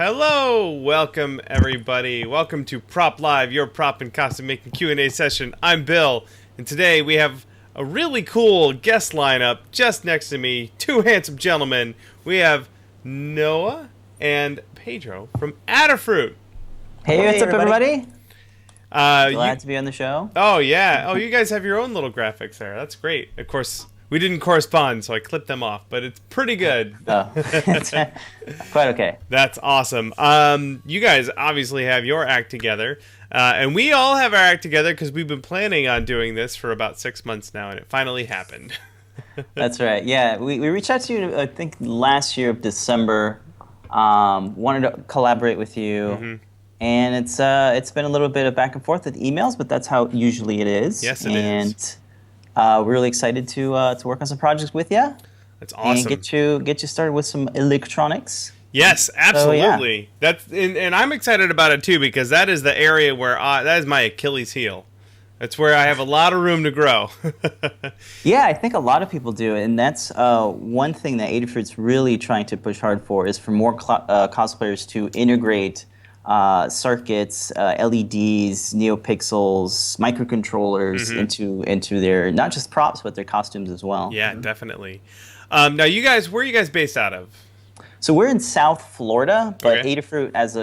Hello, welcome everybody. Welcome to Prop Live, your prop and costume making Q&A session. I'm Bill, and today we have a really cool guest lineup just next to me. Two handsome gentlemen. We have Noah and Pedro from Adafruit. Hey, what's up, everybody? Glad to be on the show. Oh, yeah. Oh, you guys have your own little graphics there. That's great. Of course, we didn't correspond, so I clipped them off, but it's pretty good. Oh, quite okay. That's awesome. You guys obviously have your act together, and we all have our act together because we've been planning on doing this for about 6 months now, and it finally happened. That's right. Yeah, we reached out to you, I think, last year of December. Wanted to collaborate with you. Mm-hmm. And it's been a little bit of back and forth with emails, but that's how usually it is. Yes, it is. And we're really excited to work on some projects with you. That's awesome. And get you started with some electronics. Yes, absolutely. So, yeah. That's and I'm excited about it too because that is the area where that is my Achilles heel. That's where I have a lot of room to grow. Yeah, I think a lot of people do, and that's one thing that Adafruit's really trying to push hard for is for more cosplayers to integrate circuits, LEDs, NeoPixels, microcontrollers into their not just props but their costumes as well. Yeah, definitely. Now, where are you guys based out of? So we're in South Florida, but Adafruit as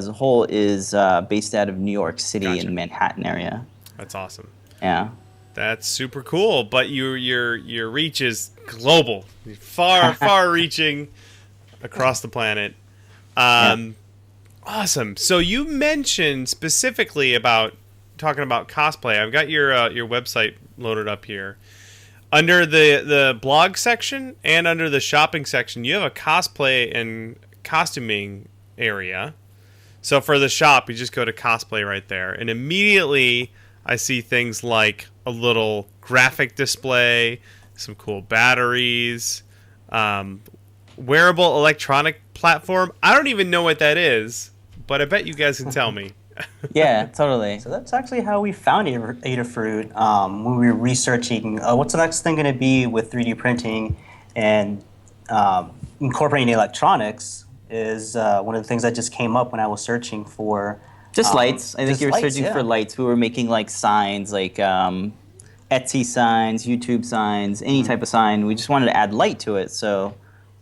a whole is based out of New York City in Manhattan area. That's awesome. Yeah. That's super cool. But your reach is global, far reaching across the planet. Awesome. So you mentioned specifically talking about cosplay. I've got your website loaded up here. Under the blog section and under the shopping section, you have a cosplay and costuming area. So for the shop, you just go to cosplay right there. And immediately I see things like a little graphic display, some cool batteries, wearable electronic platform. I don't even know what that is, but I bet you guys can tell me. Yeah, totally. So that's actually how we found Adafruit when we were researching what's the next thing going to be with 3D printing and incorporating electronics is one of the things that just came up when I was searching for. Just lights. I think you were searching for lights. We were making like signs, like Etsy signs, YouTube signs, any type of sign. We just wanted to add light to it. So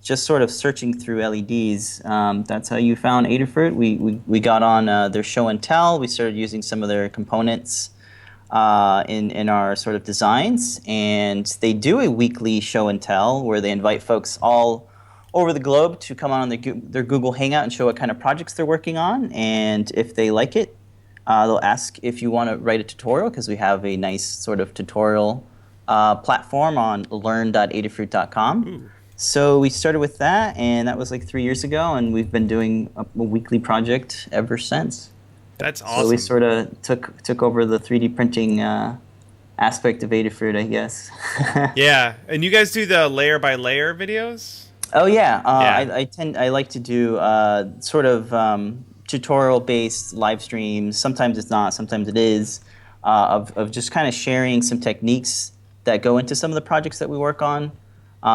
just sort of searching through LEDs. That's how you found Adafruit. We got on their show and tell. We started using some of their components in our sort of designs. And they do a weekly show and tell where they invite folks all over the globe to come on their Google Hangout and show what kind of projects they're working on. And if they like it, they'll ask if you want to write a tutorial, because we have a nice sort of tutorial platform on learn.adafruit.com. Ooh. So we started with that, and that was like 3 years ago, and we've been doing a weekly project ever since. That's awesome. So we sort of took over the 3D printing aspect of Adafruit, I guess. Yeah, and you guys do the layer by layer videos? Oh yeah, I like to do sort of tutorial-based live streams. Sometimes it's not, sometimes it is, of just kind of sharing some techniques that go into some of the projects that we work on.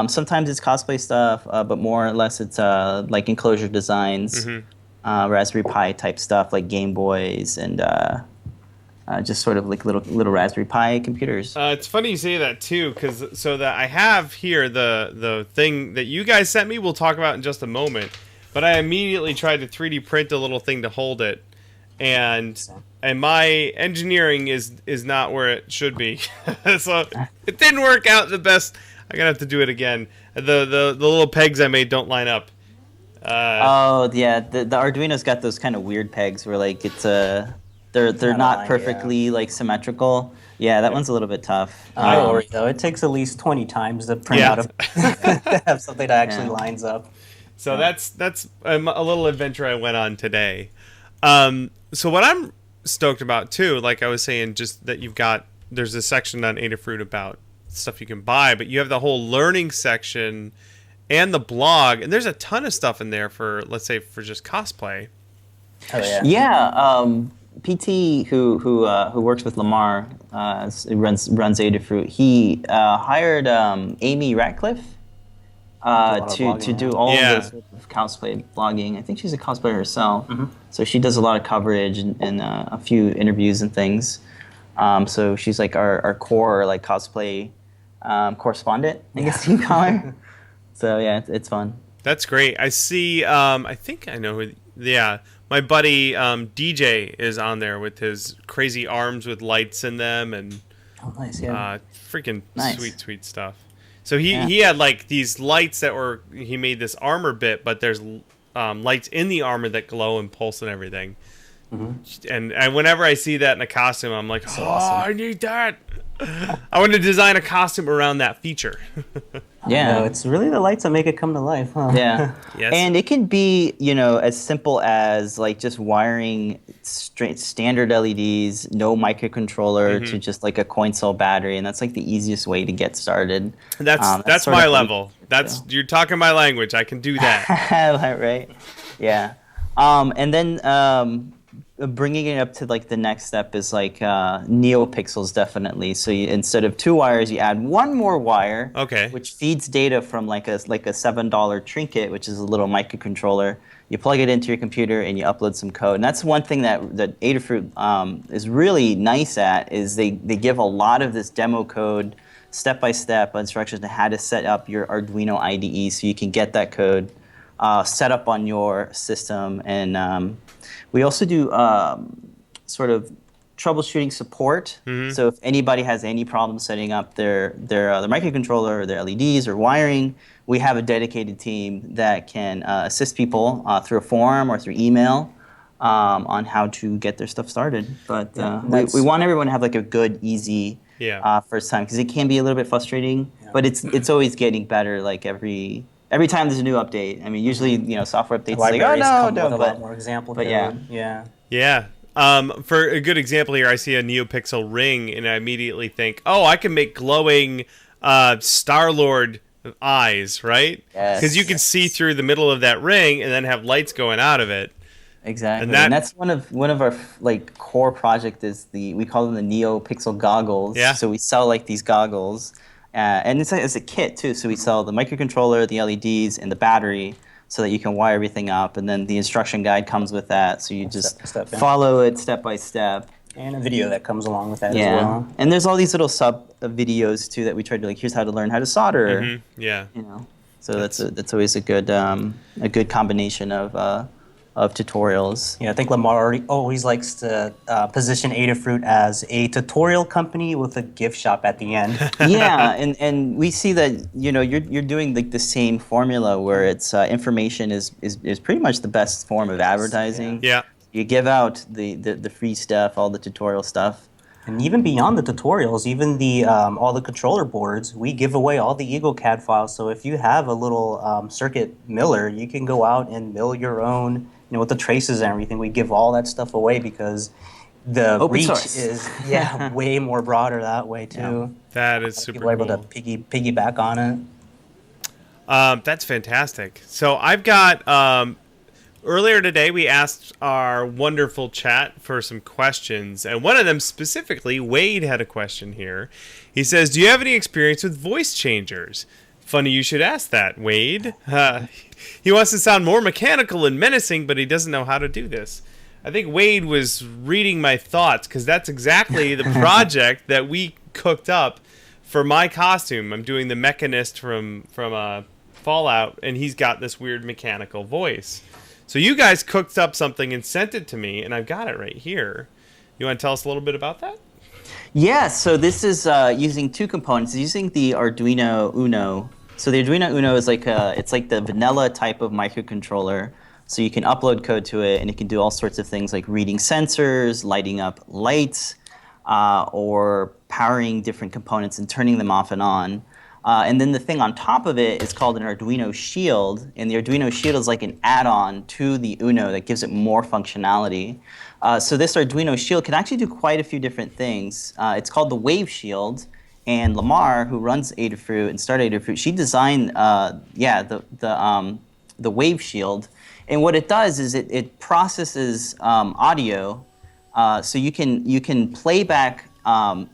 Sometimes it's cosplay stuff, but more or less it's like enclosure designs, Raspberry Pi type stuff, like Game Boys and just sort of like little Raspberry Pi computers. It's funny you say that too, because I have here the thing that you guys sent me. We'll talk about in just a moment. But I immediately tried to 3D print a little thing to hold it, and my engineering is not where it should be, so it didn't work out the best. I'm gonna have to do it again. The little pegs I made don't line up. Oh yeah, the Arduino's got those kind of weird pegs where like it's they're not perfectly like symmetrical. Yeah, that one's a little bit tough. Don't worry though, it takes at least 20 times to print out to have something that actually lines up. So that's a little adventure I went on today. So what I'm stoked about too, like I was saying, just that there's a section on Adafruit about stuff you can buy, but you have the whole learning section and the blog, and there's a ton of stuff in there for, let's say, for just cosplay. Oh yeah. Yeah. PT who works with Lamar, runs Adafruit. He hired Amy Ratcliffe, to do all of this sort of cosplay blogging. I think she's a cosplayer herself, so she does a lot of coverage and a few interviews and things. So she's like our core like cosplay correspondent, I guess you call her. So yeah, it's fun. That's great. I see. I think I know who. Yeah, my buddy DJ is on there with his crazy arms with lights in them and freaking sweet stuff. So he had like these lights that he made this armor bit, but there's lights in the armor that glow and pulse and everything. And whenever I see that in a costume, I'm like, awesome. I need that. I want to design a costume around that feature. No, it's really the lights that make it come to life, huh? Yeah. Yes. And it can be, as simple as like just wiring standard LEDs, no microcontroller to just like a coin cell battery, and that's like the easiest way to get started. That's my level. You're talking my language. I can do that. Right? Yeah. And then bringing it up to like the next step is like neopixels, definitely. So instead of 2 wires, you add 1 more wire, which feeds data from like a $7 trinket, which is a little microcontroller. You plug it into your computer and you upload some code. And that's one thing that Adafruit is really nice at, is they give a lot of this demo code, step-by-step instructions on how to set up your Arduino IDE so you can get that code set up on your system. And we also do sort of troubleshooting support. So if anybody has any problem setting up their microcontroller or their LEDs or wiring, we have a dedicated team that can assist people through a forum or through email on how to get their stuff started. But we want everyone to have like a good, easy first time, because it can be a little bit frustrating, but it's always getting better. Like every time there's a new update. I mean, usually, software updates like, oh no, with a lot more example code. Yeah. For a good example here, I see a NeoPixel ring, and I immediately think, oh, I can make glowing Star-Lord eyes, right? Yes. Because you can see through the middle of that ring and then have lights going out of it. Exactly, and that's one of our like core project is we call them the NeoPixel goggles. Yeah. So we sell like these goggles. And it's a kit too, so we sell the microcontroller, the LEDs, and the battery, so that you can wire everything up. And then the instruction guide comes with that, so you just follow it step by step. And a video that comes along with that as well. And there's all these little sub videos too that we try to here's how to learn how to solder. So that's always a good combination of tutorials. I think Lamar always likes to position Adafruit as a tutorial company with a gift shop at the end. And we see that you're doing like the same formula where it's information is pretty much the best form of advertising. You give out the free stuff, all the tutorial stuff. And even beyond the tutorials, even the all the controller boards, we give away all the EagleCAD files. So if you have a little circuit miller, you can go out and mill your own, with the traces and everything. We give all that stuff away because the open reach source. is way more broader that way too. That is super cool. People are able to piggyback on it. That's fantastic. So I've got earlier today, we asked our wonderful chat for some questions, and one of them specifically, Wade had a question here. He says, do you have any experience with voice changers? Funny you should ask that, Wade. He wants to sound more mechanical and menacing, but he doesn't know how to do this. I think Wade was reading my thoughts, because that's exactly the project that we cooked up for my costume. I'm doing the Mechanist from Fallout, and he's got this weird mechanical voice. So you guys cooked up something and sent it to me, and I've got it right here. You want to tell us a little bit about that? Yeah, so this is using 2 components. It's using the Arduino Uno. So the Arduino Uno is it's like the vanilla type of microcontroller. So you can upload code to it, and it can do all sorts of things like reading sensors, lighting up lights, or powering different components and turning them off and on. And then the thing on top of it is called an Arduino Shield, and the Arduino Shield is like an add-on to the Uno that gives it more functionality. So this Arduino Shield can actually do quite a few different things. It's called the Wave Shield, and Lamar, who runs Adafruit and started Adafruit, she designed the Wave Shield. And what it does is it processes audio, so you can play back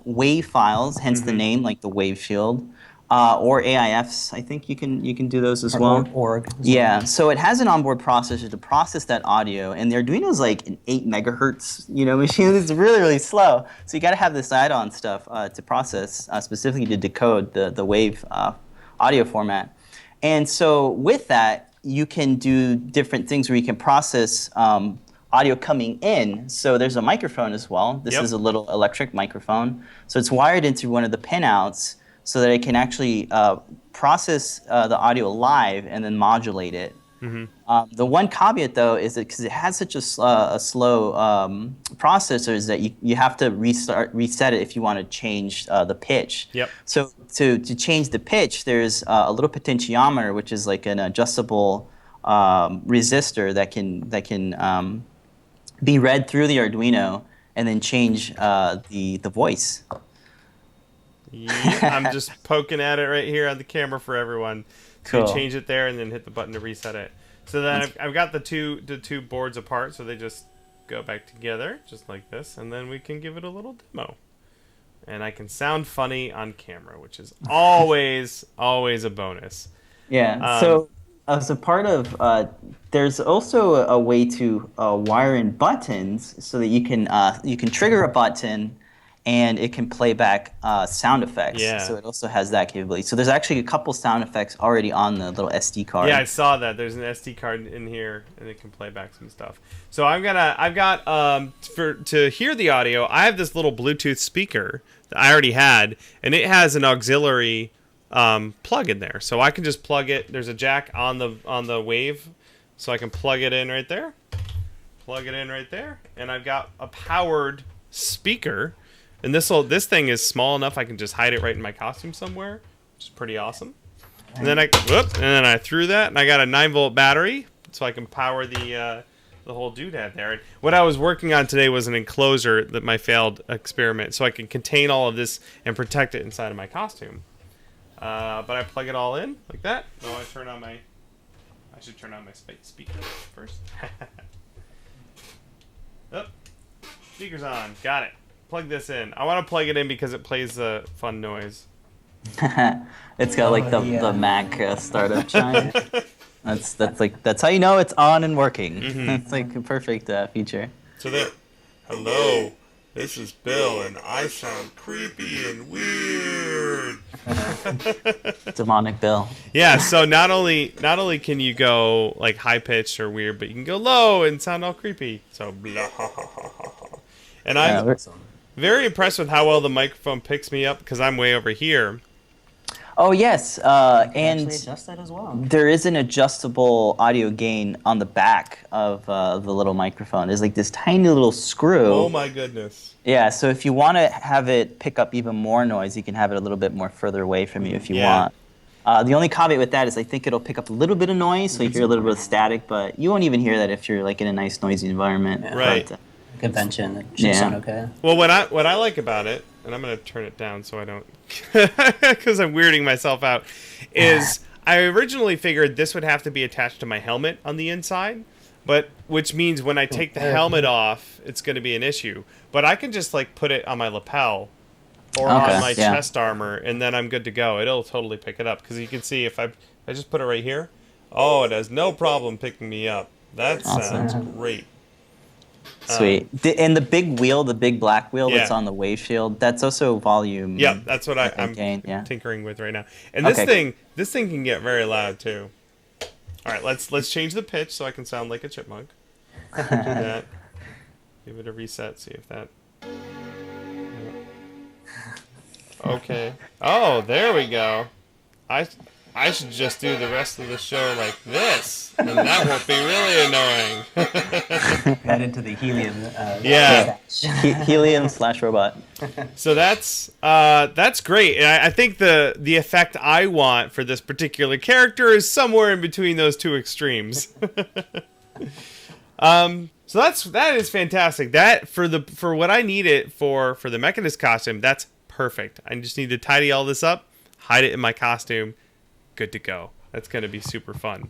wave files, hence the name, like the Wave Shield. or AIFs. I think you can do those as well. Org. Yeah, so it has an onboard processor to process that audio, and the Arduino is like an 8 megahertz, machine. It's really, really slow. So you got to have this add-on stuff to process, specifically to decode the wave audio format. And so with that, you can do different things where you can process audio coming in. So there's a microphone as well. This is a little electric microphone. So it's wired into one of the pinouts, so that it can actually process the audio live and then modulate it. The one caveat, though, is that because it has such a slow processor, is that you have to reset it if you want to change the pitch. So to change the pitch, there's a little potentiometer, which is like an adjustable resistor that can be read through the Arduino and then change the voice. I'm just poking at it right here on the camera for everyone. So you change it there and then hit the button to reset it. So then I've got the two boards apart, so they just go back together just like this, and then we can give it a little demo. And I can sound funny on camera, which is always a bonus. Yeah. So as a part of there's also a way to wire in buttons so that you can trigger a button and it can play back sound effects. So it also has that capability. So there's actually a couple sound effects already on the little SD card. Yeah, I saw that. There's an SD card in here, and it can play back some stuff. So I've got to hear the audio, I have this little Bluetooth speaker that I already had, and it has an auxiliary plug in there. So I can just plug it. There's a jack on the wave, so I can plug it in right there. And I've got a powered speaker. And this thing is small enough I can just hide it right in my costume somewhere, which is pretty awesome. And then I threw that, and I got a 9-volt battery, so I can power the whole doodad there. And what I was working on today was an enclosure that my failed experiment, so I can contain all of this and protect it inside of my costume. But I plug it all in like that. Oh, I should turn on my speaker first. Speaker's on. Got it. Plug this in. I want to plug it in because it plays a fun noise. It's got like the Mac startup chime. That's how you know it's on and working. It's like a perfect feature. So there. Hello, this is Bill, and I sound creepy and weird. Demonic Bill. Yeah. So not only can you go like high pitched or weird, but you can go low and sound all creepy. So blah. And I'm very impressed with how well the microphone picks me up because I'm way over here. Oh yes, and adjust that as well. There is an adjustable audio gain on the back of the little microphone. There's like this tiny little screw. Oh my goodness. Yeah, so if you want to have it pick up even more noise, you can have it a little bit more further away from you if you want. The only caveat with that is I think it'll pick up a little bit of noise, so you hear a little bit of static, but you won't even hear that if you're like in a nice noisy environment. Right. But, convention, it should sound okay. Well, what I like about it, and I'm going to turn it down so I don't, because I'm weirding myself out, is I originally figured this would have to be attached to my helmet on the inside, but which means when I take the helmet off, it's going to be an issue. But I can just like put it on my lapel or on my chest armor, and then I'm good to go. It'll totally pick it up because you can see if I just put it right here, it has no problem picking me up. That sounds great. Sweet. And the big wheel, the big black wheel that's on the wave shield, that's also volume. Yeah, that's what I'm tinkering with right now. And this thing can get very loud too. All right, let's change the pitch so I can sound like a chipmunk. Do that. Give it a reset. See if that. Okay. Oh, there we go. I should just do the rest of the show like this, and that won't be really annoying. Got into the helium. Helium/robot. So that's great, and I think the effect I want for this particular character is somewhere in between those two extremes. So that is fantastic. That for what I need it for the Mechanist costume, that's perfect. I just need to tidy all this up, hide it in my costume. Good to go. That's going to be super fun.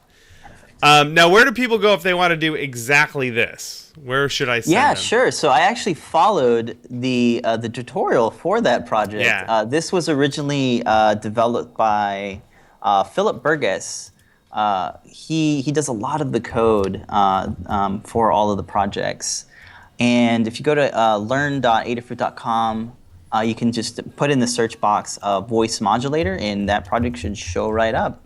Now, where do people go if they want to do exactly this? Where should I send them? Yeah, sure. So I actually followed the tutorial for that project. Yeah. This was originally developed by Philip Burgess. He does a lot of the code for all of the projects. And if you go to learn.adafruit.com, you can just put in the search box voice modulator, and that project should show right up.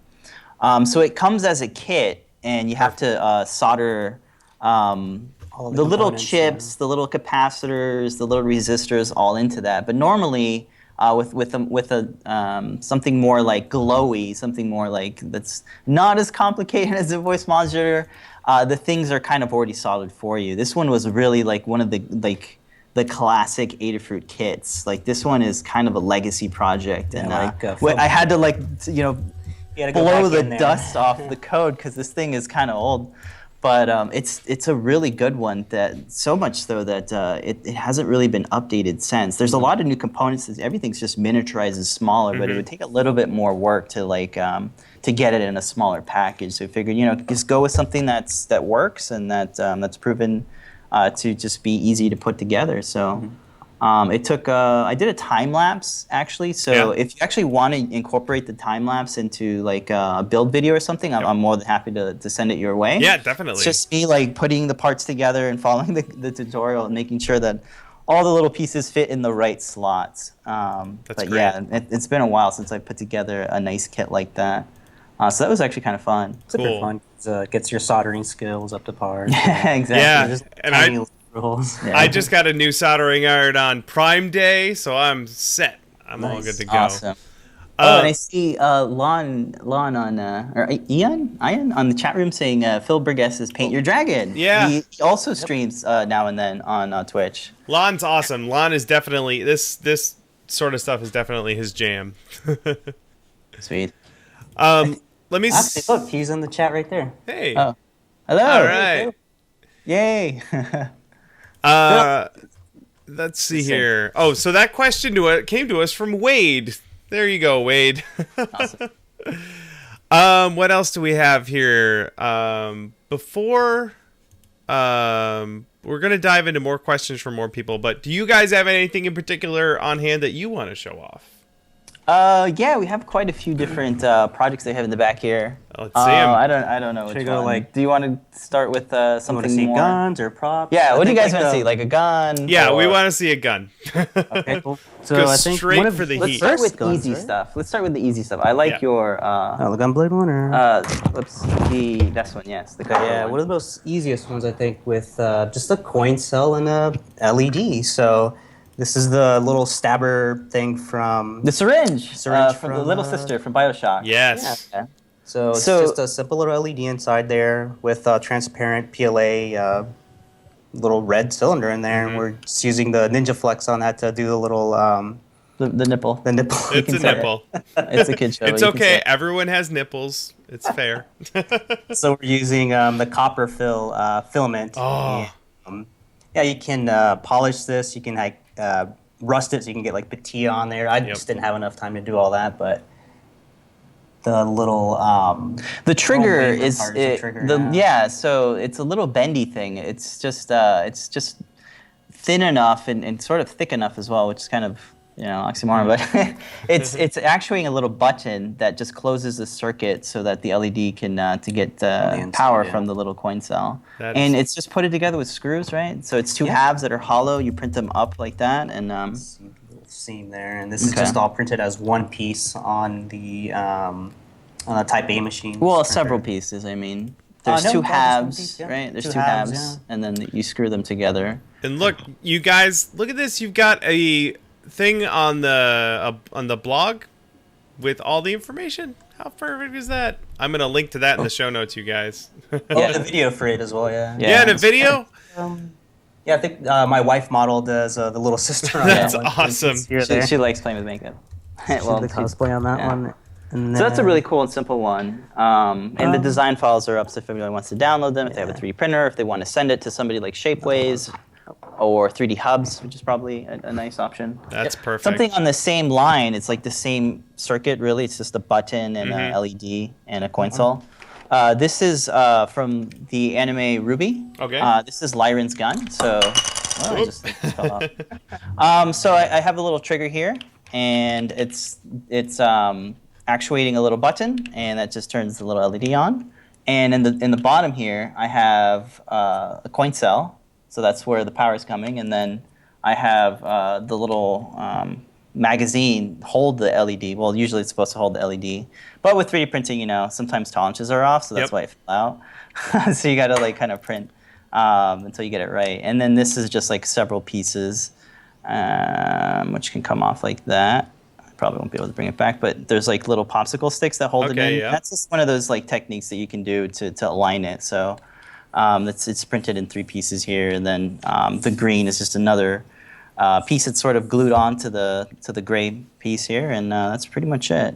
So it comes as a kit, and you have to solder the little chips, the little capacitors, the little resistors all into that. But normally, with something more like glowy, something more like that's not as complicated as a voice modulator, the things are kind of already soldered for you. This one was really like one of the classic Adafruit kits. Like this one is kind of a legacy project, and I had to blow the dust off the code because this thing is kind of old. But it's a really good one, that so much so that it hasn't really been updated since. There's a lot of new components. Everything's just miniaturized and smaller, but it would take a little bit more work to get it in a smaller package. So I figured, just go with something that works and that's proven to just be easy to put together. So it took I did a time lapse actually. So if you actually want to incorporate the time lapse into like a build video or something, I'm more than happy to send it your way. Yeah, definitely. It's just me like putting the parts together and following the tutorial and making sure that all the little pieces fit in the right slots. But great. Yeah, it's been a while since I put together a nice kit like that. So that was actually kind of fun. Super fun. Gets your soldering skills up to par. Yeah, exactly. Yeah, and I just got a new soldering iron on Prime Day, so I'm set. I'm all good to go. Awesome. And I see Lon on or Ian on the chat room saying Phil Burgess's Paint Your Dragon. Yeah. He also streams now and then on Twitch. Lon's awesome. Lon is definitely this sort of stuff is definitely his jam. Sweet. Let me look, he's in the chat right there. Hey. Oh. Hello. All right. Yay. Let's see here. Oh, so that question came to us from Wade. There you go, Wade. Awesome. What else do we have here? Before we're gonna dive into more questions from more people, but do you guys have anything in particular on hand that you want to show off? Yeah, we have quite a few different projects they have in the back here. Let's see them. I don't know which one. Do you want to start with something more? Want to see guns or props? Yeah, what do you guys want to see? Like a gun? Yeah, we want to see a gun. Okay, cool. So Go I think straight for the Let's heat. start with Guns, easy right? stuff. Let's start with the easy stuff. I like your the Gunblade one, or this one, yes. The color yeah, one. one of the most easiest ones I think with just a coin cell and a LED. So this is the little stabber thing from The syringe, Syringe from the from, little sister from BioShock. Yes. Yeah. So it's just a simple little LED inside there with a transparent PLA little red cylinder in there. And we're just using the Ninja Flex on that to do the little the nipple. the nipple. It's a nipple. It's a kid show. It's you can okay. say. Everyone has nipples. It's fair. So we're using the copper filament. Oh. And, yeah, you can polish this. You can rust it so you can get like patina on there. I just didn't have enough time to do all that, but the little the trigger is so it's a little bendy thing. It's just thin enough and sort of thick enough as well, which is kind of oxymoron, but it's actually a little button that just closes the circuit so that the LED can to get power from the little coin cell. And it's just put it together with screws, right? So it's two halves that are hollow. You print them up like that, and seam there, and this is just all printed as one piece on the Type A machine. Well, several pieces. I mean, there's two halves, right? There's two halves, and then you screw them together. And look, you guys, look at this. You've got a thing on the blog with all the information. How perfect is that? I'm gonna link to that in the show notes, you guys. The video for it as well. Yeah. Yeah, and a video. Yeah, I think my wife modeled as the little sister on That's that one. awesome. She likes playing with makeup. Well, the cosplay on that one. And so that's a really cool and simple one. And the design files are up, so if anyone wants to download them, if they have a 3D printer, if they want to send it to somebody like Shapeways or 3D Hubs, which is probably a nice option. That's perfect. Something on the same line. It's like the same circuit, really. It's just a button and a LED and a coin cell. This is from the anime Ruby. Okay. This is Lyran's gun. So, I just fell off. So I have a little trigger here, and it's actuating a little button, and that just turns the little LED on. And in the bottom here, I have a coin cell, so that's where the power is coming. And then I have the little magazine hold the LED. Well, usually it's supposed to hold the LED, but with 3D printing, sometimes tolerances are off, so that's why it fell out. So you got to like kind of print until you get it right. And then this is just like several pieces, which can come off like that. Probably won't be able to bring it back, but there's like little popsicle sticks that hold it in. Yeah. That's just one of those like techniques that you can do to align it. So it's printed in 3 pieces here, and then the green is just another piece that's sort of glued on to the gray piece here, and that's pretty much it.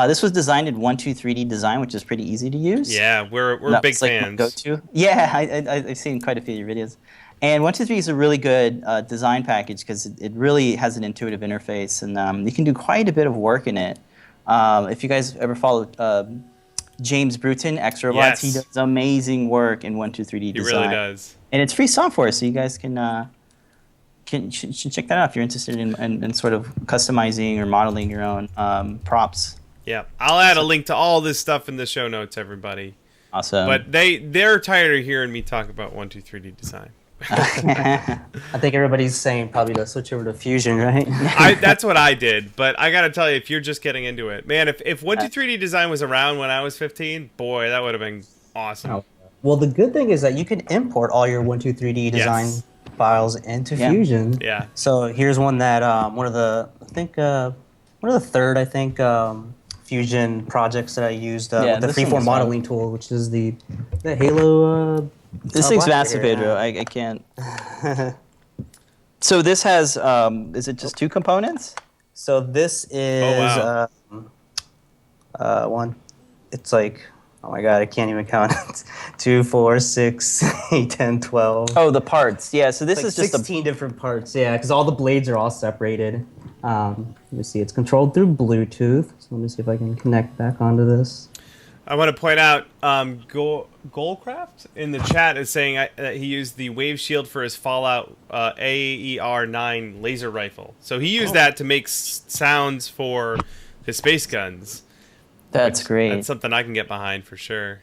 This was designed in 123D design, which is pretty easy to use. Yeah, we're big fans. Go-to. Yeah, I've seen quite a few of your videos. And 123 is a really good design package because it really has an intuitive interface, and you can do quite a bit of work in it. If you guys ever follow James Bruton, X-Robots, he does amazing work in 123D design. He really does. And it's free software, so you guys can check that out if you're interested in sort of customizing or modeling your own props. Yeah, I'll add a link to all this stuff in the show notes, everybody. Awesome. But they're tired of hearing me talk about 123D design. I think everybody's saying probably to switch over to Fusion, right? That's what I did, but I gotta tell you, if you're just getting into it, man, if 123D design was around when I was 15, boy, that would have been awesome. Oh. Well, the good thing is that you can import all your 123D design files into Fusion. Yeah. So here's one that one of the third Fusion projects that I used with the freeform modeling tool, which is the Halo. This thing's massive, Pedro. I can't. So this has, is it just 2 components? So this is one. It's like, oh my god, I can't even count it. 2, 4, 6, 8, 10, 12. Oh, the parts. Yeah, so this is just 16 different parts. Yeah, because all the blades are all separated. Let me see. It's controlled through Bluetooth. So let me see if I can connect back onto this. I want to point out, Goldcraft in the chat is saying that he used the Wave Shield for his Fallout AER-9 laser rifle. So he used that to make sounds for his space guns. That's great. That's something I can get behind for sure.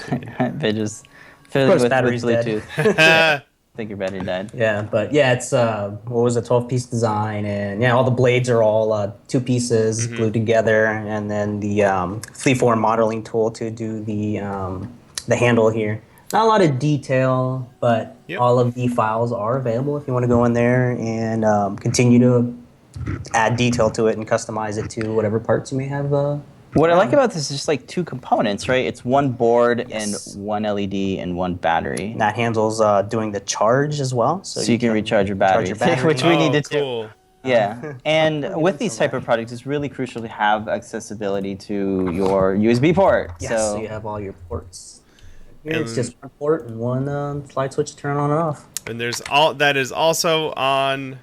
They just fill it with Bluetooth. I think your battery died. Yeah, but yeah, it's what was a 12-piece design, and all the blades are all 2 pieces glued together, and then the freeform modeling tool to do the handle here. Not a lot of detail, but all of the files are available if you want to go in there and continue to add detail to it and customize it to whatever parts you may have. What I like about this is just like 2 components, right? It's 1 board and 1 LED and 1 battery. And that handles doing the charge as well. So you can recharge your battery, which we need to do. Yeah, and with these type of products, it's really crucial to have accessibility to your USB port. Yes, so you have all your ports. Here it's just 1 port and 1 slide switch to turn on and off. And there's that is also on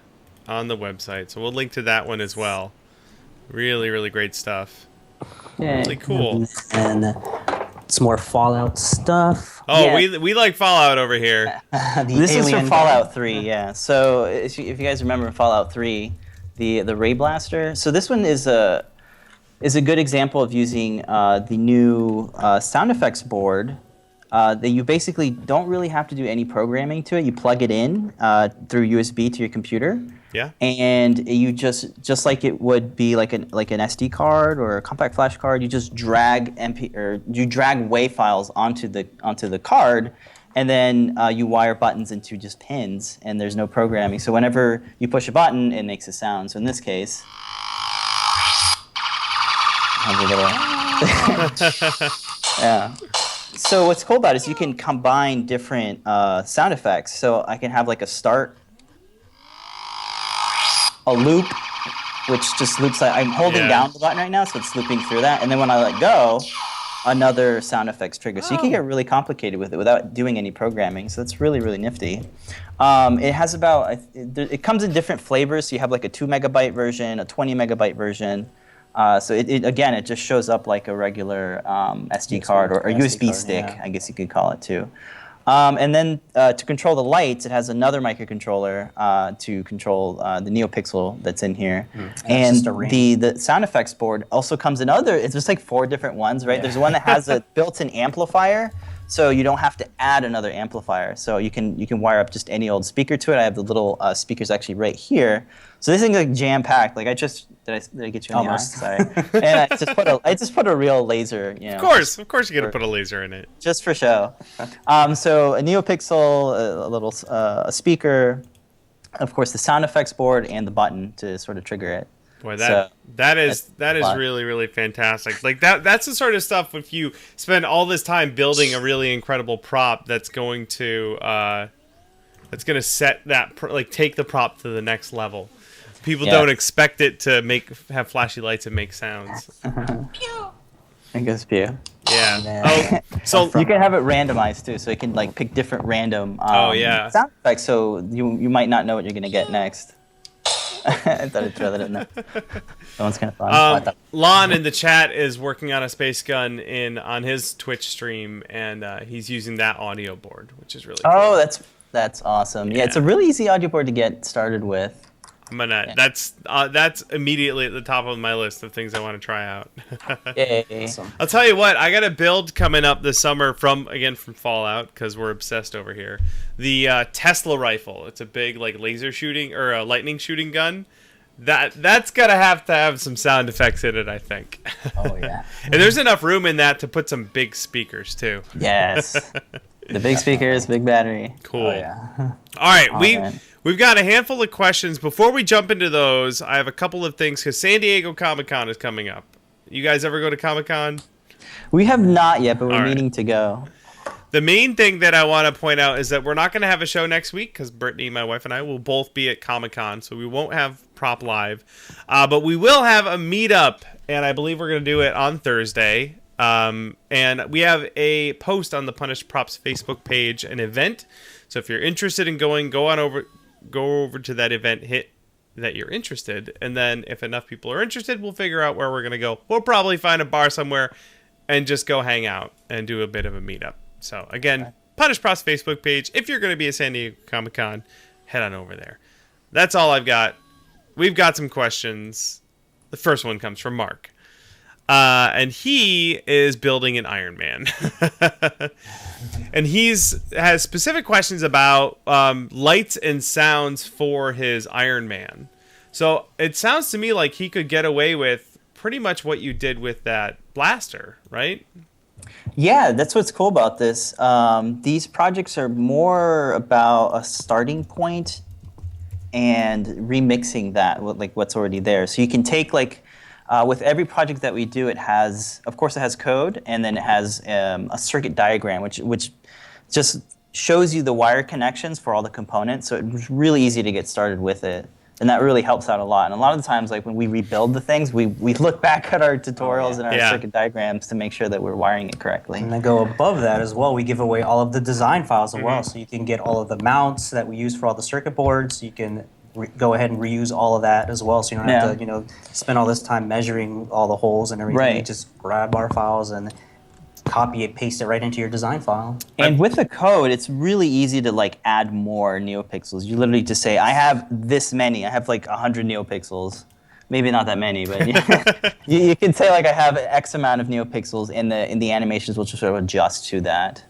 the website, so we'll link to that one as well. Really, really great stuff. Yeah. Really cool. And some more Fallout stuff. Oh, we like Fallout over here. This is from Fallout 3, yeah. So if you guys remember Fallout 3, the Ray Blaster. So this one is a good example of using the new sound effects board that you basically don't really have to do any programming to it. You plug it in through USB to your computer. Yeah. And you just like it would be like an SD card or a compact flash card, you just drag WAV files onto the card, and then you wire buttons into just pins, and there's no programming. So whenever you push a button, it makes a sound. So in this case, yeah. So what's cool about it is you can combine different sound effects. So I can have like a start, a loop, which just loops. I'm holding down the button right now, so it's looping through that. And then when I let go, another sound effects trigger. So you can get really complicated with it without doing any programming. So it's really, really nifty. It has it comes in different flavors. So you have like a 2 megabyte version, a 20 megabyte version. So again, it just shows up like a regular SD card or USB stick, I guess you could call it too. And then to control the lights, it has another microcontroller to control the NeoPixel that's in here. And the sound effects board also comes in it's just like 4 different ones, right? Yeah. There's one that has a built-in amplifier, so you don't have to add another amplifier. So you can wire up just any old speaker to it. I have the little speakers actually right here. So this thing's like jam-packed. Like did I get you in the eye? Sorry. And I just put a real laser. Of course, you're gonna put a laser in it. Just for show. So a NeoPixel, a little speaker, of course the sound effects board, and the button to sort of trigger it. Boy, that is really, really fantastic. Like that's the sort of stuff, if you spend all this time building a really incredible prop, that's going to set that take the prop to the next level. People don't expect it to have flashy lights and make sounds. It goes pew. Yeah. So you can have it randomized too, so you can like pick different random sound effects. So you might not know what you're gonna get next. I thought I'd throw that in there. That one's kind of fun. Lon in the chat is working on a space gun on his Twitch stream, and he's using that audio board, which is really cool. Oh, that's awesome. Yeah, it's a really easy audio board to get started with. That's immediately at the top of my list of things I want to try out. Awesome. I'll tell you what, I got a build coming up this summer from Fallout, because we're obsessed over here. The Tesla rifle. It's a big laser shooting or a lightning shooting gun. That's gotta have to have some sound effects in it, I think. Oh yeah. And there's enough room in that to put some big speakers too. Yes. The big speakers, big battery. Cool. Oh, yeah. All right, we've got a handful of questions. Before we jump into those, I have a couple of things, because San Diego Comic-Con is coming up. You guys ever go to Comic-Con? We have not yet, but we're meaning to go. The main thing that I want to point out is that we're not going to have a show next week, because Brittany, my wife, and I will both be at Comic-Con, so we won't have Prop Live. But we will have a meetup, and I believe we're going to do it on Thursday. And we have a post on the Punished Props Facebook page, an event. So if you're interested in going, go over to that event, hit that you're interested, and then if enough people are interested, we'll figure out where we're going to go. We'll probably find a bar somewhere and just go hang out and do a bit of a meetup. So again, Punished Props Facebook page. If you're going to be at San Diego Comic-Con, head on over there. That's all I've got. We've got some questions. The first one comes from Mark. And he is building an Iron Man. And has specific questions about lights and sounds for his Iron Man. So it sounds to me like he could get away with pretty much what you did with that blaster, right? Yeah, that's what's cool about this. These projects are more about a starting point and remixing that with what's already there. So you can take with every project that we do, it has code, and then it has a circuit diagram, which just shows you the wire connections for all the components. So it's really easy to get started with it, and that really helps out a lot. And a lot of the times, when we rebuild the things, we look back at our tutorials and our circuit diagrams to make sure that we're wiring it correctly. And then go above that as well, we give away all of the design files as well, so you can get all of the mounts that we use for all the circuit boards. You can go ahead and reuse all of that as well, so you don't have to spend all this time measuring all the holes and everything. Right. You just grab our files and copy it, paste it right into your design file. And with the code, it's really easy to add more NeoPixels. You literally just say, I have this many. I have 100 NeoPixels. Maybe not that many, but you can say I have X amount of NeoPixels, and the animations will just sort of adjust to that.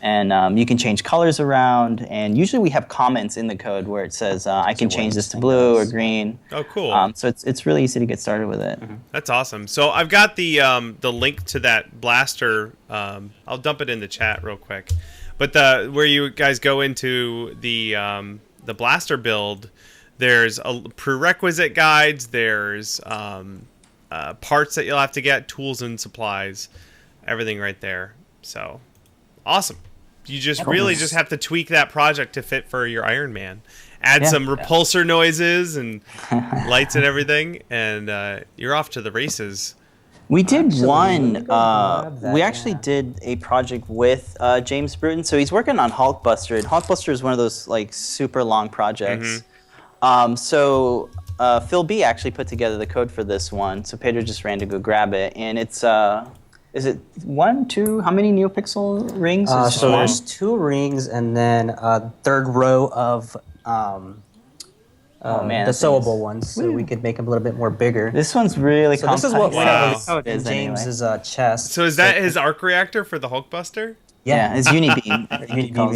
And you can change colors around, and usually we have comments in the code where it says, I can change this to blue or green. Oh, cool. So it's really easy to get started with it. That's awesome. So I've got the link to that blaster. I'll dump it in the chat real quick. But where you guys go into the blaster build, there's prerequisite guides, there's parts that you'll have to get, tools and supplies, everything right there. So awesome. You just really just have to tweak that project to fit for your Iron Man. Add some repulsor noises and lights and everything, and you're off to the races. We did we actually did a project with James Bruton. So he's working on Hulkbuster, and Hulkbuster is one of those super long projects. So Phil B actually put together the code for this one. So Pedro just ran to go grab it, and it's is it 1, 2? How many NeoPixel rings? So there's 2 rings, and then a third row of the sewable ones, so we could make them a little bit more bigger. This one's really complex. This is what code is James's chest. So is that his arc reactor for the Hulkbuster? Yeah, it's Uni Beam. Uni Beam,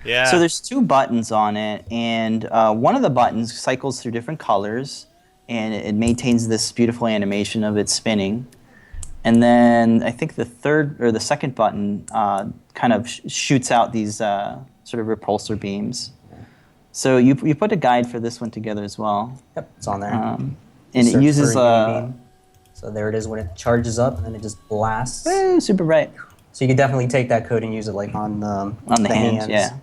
Yeah. So there's 2 buttons on it, and one of the buttons cycles through different colors, and it maintains this beautiful animation of it spinning. And then I think the second button kind of shoots out these sort of repulsor beams. So you put a guide for this one together as well. Yep, it's on there. And it uses so there it is when it charges up, and then it just blasts. Super bright. So you could definitely take that code and use it like on the hands. Yeah.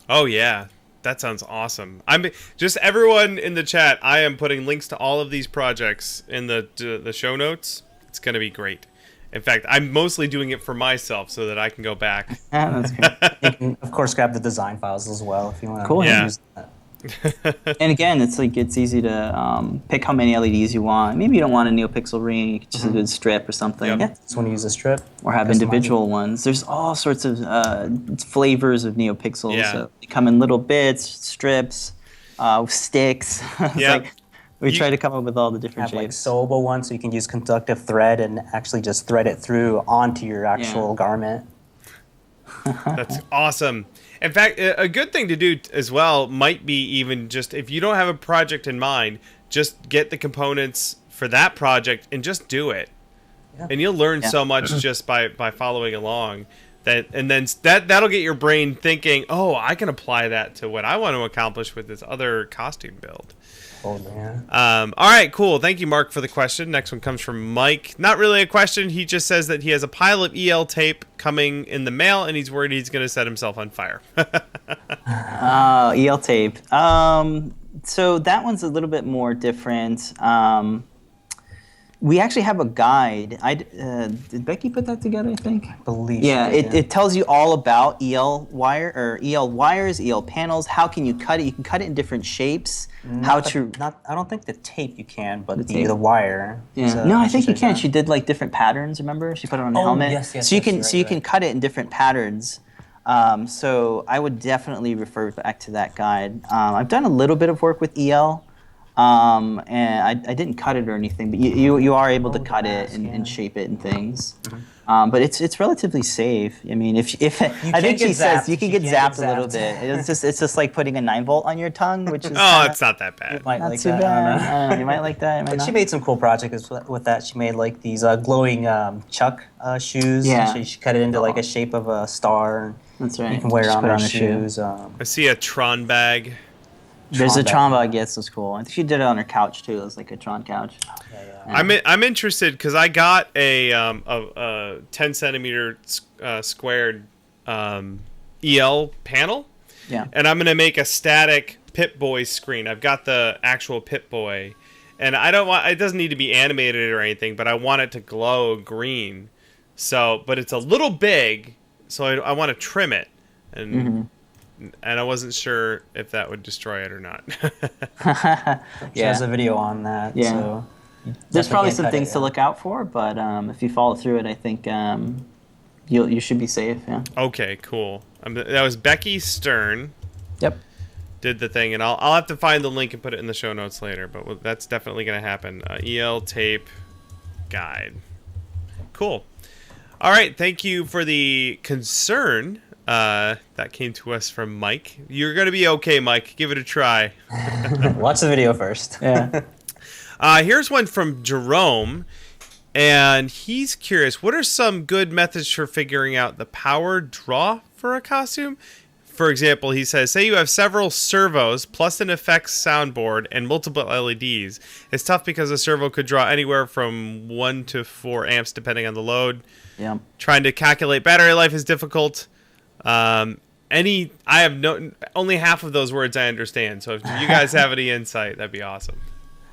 Oh yeah, that sounds awesome. I'm just everyone in the chat. I am putting links to all of these projects in the show notes. It's gonna be great. In fact, I'm mostly doing it for myself so that I can go back. That's good. You can, of course, grab the design files as well if you want Cool. to use that. And again, it's easy to pick how many LEDs you want. Maybe you don't want a NeoPixel ring. You could just do a strip or something. Yep. Yeah, just want to use a strip. Or have individual ones. There's all sorts of flavors of NeoPixels. Yeah. So they come in little bits, strips, sticks. Yeah. We try to come up with all the different Have like shapes. sewable ones, so you can use conductive thread and actually just thread it through onto your actual garment. That's awesome. In fact, a good thing to do as well might be even just if you don't have a project in mind, just get the components for that project and just do it. Yeah. And you'll learn so much just by following along. That'll get your brain thinking, oh, I can apply that to what I want to accomplish with this other costume build. Oh, man. All right, cool. Thank you, Mark, for the question. Next one comes from Mike. Not really a question. He just says that he has a pile of EL tape coming in the mail, and he's worried he's going to set himself on fire. EL tape. So that one's a little bit more different. We actually have a guide. Did Becky put that together, I think? I believe it tells you all about EL wire or EL wires, EL panels. How can you cut it? You can cut it in different shapes. I don't think the tape you can, but the wire. Yeah. No, I think you can. She did like different patterns. Remember, she put it on the helmet. Yes. So you can cut it in different patterns. So I would definitely refer back to that guide. I've done a little bit of work with EL. And I didn't cut it or anything, but you are able to cut it and shape it and things. But it's relatively safe. I mean, if I think she says you can get zapped a little bit. It's just like putting a 9-volt on your tongue, which is it's not that bad. Not too bad. I don't know. You might like that. But she made some cool projects with that. She made like these glowing Chuck shoes. Yeah. She cut it into like a shape of a star. That's right. You can wear it on her shoes. I see a Tron bag. There's a Tron bag. Yes, that's cool. I think she did it on her couch too. It was like a Tron couch. I'm interested because I got a 10 centimeter squared EL panel. Yeah. And I'm gonna make a static Pip-Boy screen. I've got the actual Pip-Boy, and I don't want. It doesn't need to be animated or anything, but I want it to glow green. So, but it's a little big, so I want to trim it, and I wasn't sure if that would destroy it or not. She has a video on that. Yeah. So there's probably some things to look out for, but if you follow through it, I think you should be safe. Yeah. Okay, cool. That was Becky Stern. Yep. Did the thing, and I'll have to find the link and put it in the show notes later. But that's definitely going to happen. EL tape guide. Cool. All right. Thank you for the concern. That came to us from Mike. You're going to be okay, Mike. Give it a try. Watch the video first. Yeah. Here's one from Jerome, and he's curious. What are some good methods for figuring out the power draw for a costume? For example, he says, say you have several servos plus an effects soundboard and multiple LEDs. It's tough because a servo could draw anywhere from 1 to 4 amps depending on the load. Yeah. Trying to calculate battery life is difficult. I have only half of those words I understand. So if you guys have any insight, that'd be awesome.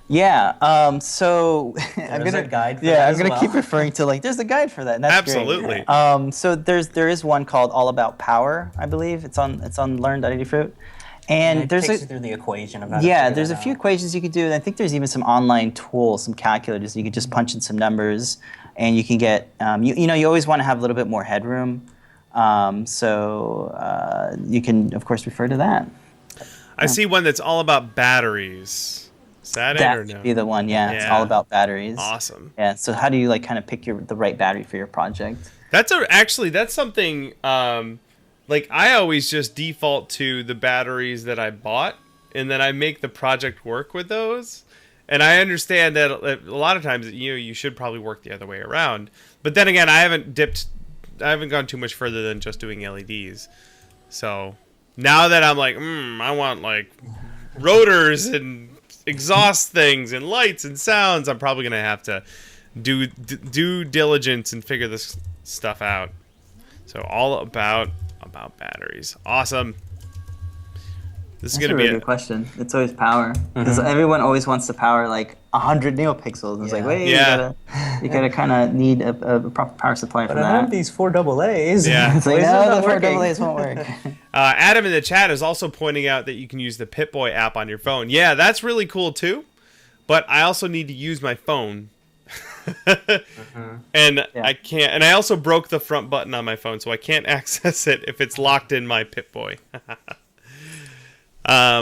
Yeah. So I'm a guide for I'm that gonna as keep well. referring to there's a guide for that. And that's Absolutely. Great. So there is one called All About Power, I believe. It's on Learn.Adafruit. And And there's takes you through the equation of how to yeah, figure there's that a few out. equations you could do, and I think there's even some online tools, some calculators. You could just punch in some numbers, and you can get. You always want to have a little bit more headroom, so you can of course refer to that. I see one that's all about batteries. Is that it That or would no? be the one. Yeah, it's all about batteries. Awesome. Yeah. So how do you kind of pick the right battery for your project? That's something. Like I always just default to the batteries that I bought, and then I make the project work with those. And I understand that a lot of times you should probably work the other way around. But then again, I haven't gone too much further than just doing LEDs. So now that I'm like, I want like rotors and exhaust things and lights and sounds, I'm probably gonna have to do due diligence and figure this stuff out. So all about batteries. Awesome. This is That's gonna a be really good question. It's always power, because everyone always wants to power like 100 neopixels. And it's like, wait, you gotta kind of need a proper power supply for But that. I have these 4 AA's. Yeah. It's like, no, the 4 AA's won't work. Adam in the chat is also pointing out that you can use the Pip-Boy app on your phone. Yeah, that's really cool too. But I also need to use my phone. And I can't. And I also broke the front button on my phone, so I can't access it if it's locked in my Pip-Boy.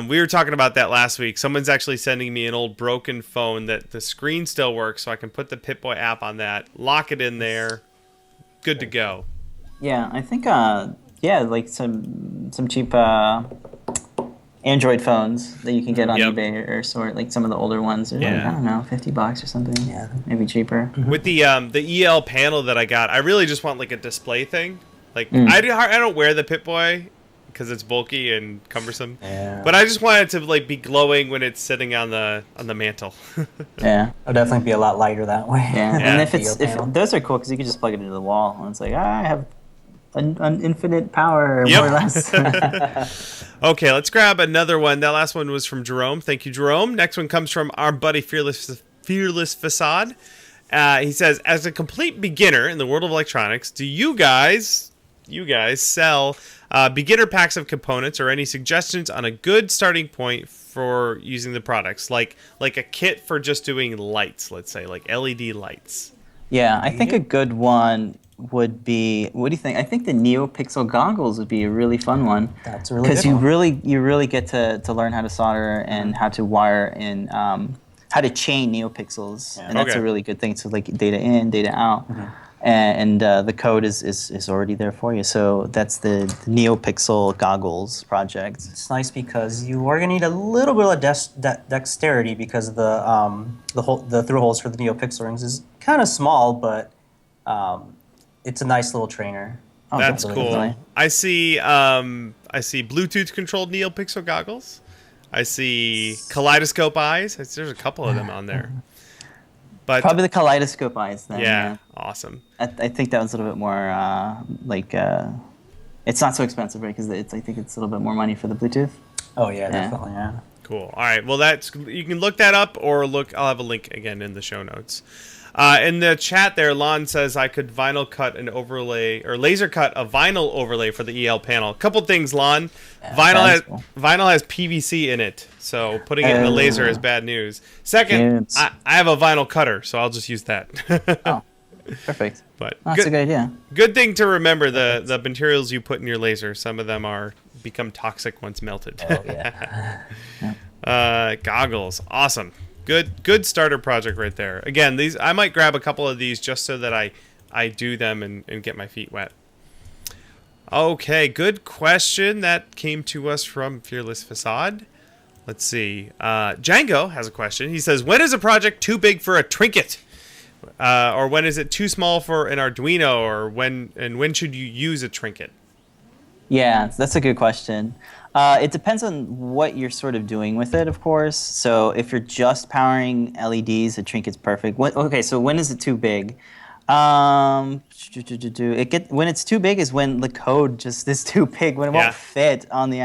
We were talking about that last week. Someone's actually sending me an old broken phone that the screen still works, so I can put the Pip-Boy app on that, lock it in there, good to go. Yeah, I think like some cheap Android phones that you can get on eBay or sort, like some of the older ones. They're like, I don't know, $50 or something. Yeah, maybe cheaper. With the EL panel that I got, I really just want like a display thing. Like I don't wear the Pip-Boy because it's bulky and cumbersome. Yeah. But I just want it to like be glowing when it's sitting on the mantle. Yeah, It'll definitely be a lot lighter that way. Yeah, and if those are cool because you can just plug it into the wall and it's like I have an infinite power, more or less. Okay, let's grab another one. That last one was from Jerome. Thank you, Jerome. Next one comes from our buddy Fearless Facade. He says, as a complete beginner in the world of electronics, do you guys sell beginner packs of components or any suggestions on a good starting point for using the products, like a kit for just doing lights, let's say, like LED lights? Yeah, I think a good one would be, what do you think? I think the NeoPixel goggles would be a really fun one. That's a really good one. Because you really get to learn how to solder and how to wire in, how to chain NeoPixels. Yeah. And that's a really good thing. So like data in, data out. And the code is already there for you. So that's the NeoPixel goggles project. It's nice because you are going to need a little bit of dexterity because the through holes for the NeoPixel rings is kind of small, but it's a nice little trainer. Oh, that's cool. Definitely. I see Bluetooth controlled NeoPixel goggles. I see kaleidoscope eyes. There's a couple of them on there. But probably the kaleidoscope eyes then. Yeah, awesome. I think that was a little bit more it's not so expensive, right? Because I think it's a little bit more money for the Bluetooth. Oh yeah, definitely, yeah. Cool. All right. Well, you can look that up or I'll have a link again in the show notes. In the chat there, Lon says I could vinyl cut an overlay or laser cut a vinyl overlay for the EL panel. A couple things, Lon. Vinyl has PVC in it, so putting it in the laser is bad news. Second, I have a vinyl cutter, so I'll just use that. Oh, perfect. But that's a good idea. Good thing to remember, the materials you put in your laser, some of them become toxic once melted. Oh, yeah. Goggles, awesome. Good starter project right there. Again, these I might grab a couple of these just so that I do them and get my feet wet. Okay, good question that came to us from Fearless Facade. Let's see. Django has a question. He says, when is a project too big for a trinket? Or when is it too small for an Arduino? Or when should you use a trinket? Yeah, that's a good question. It depends on what you're sort of doing with it, of course. So if you're just powering LEDs, a trinket's perfect. So when is it too big? When it's too big is when the code just is too big, when it won't fit on the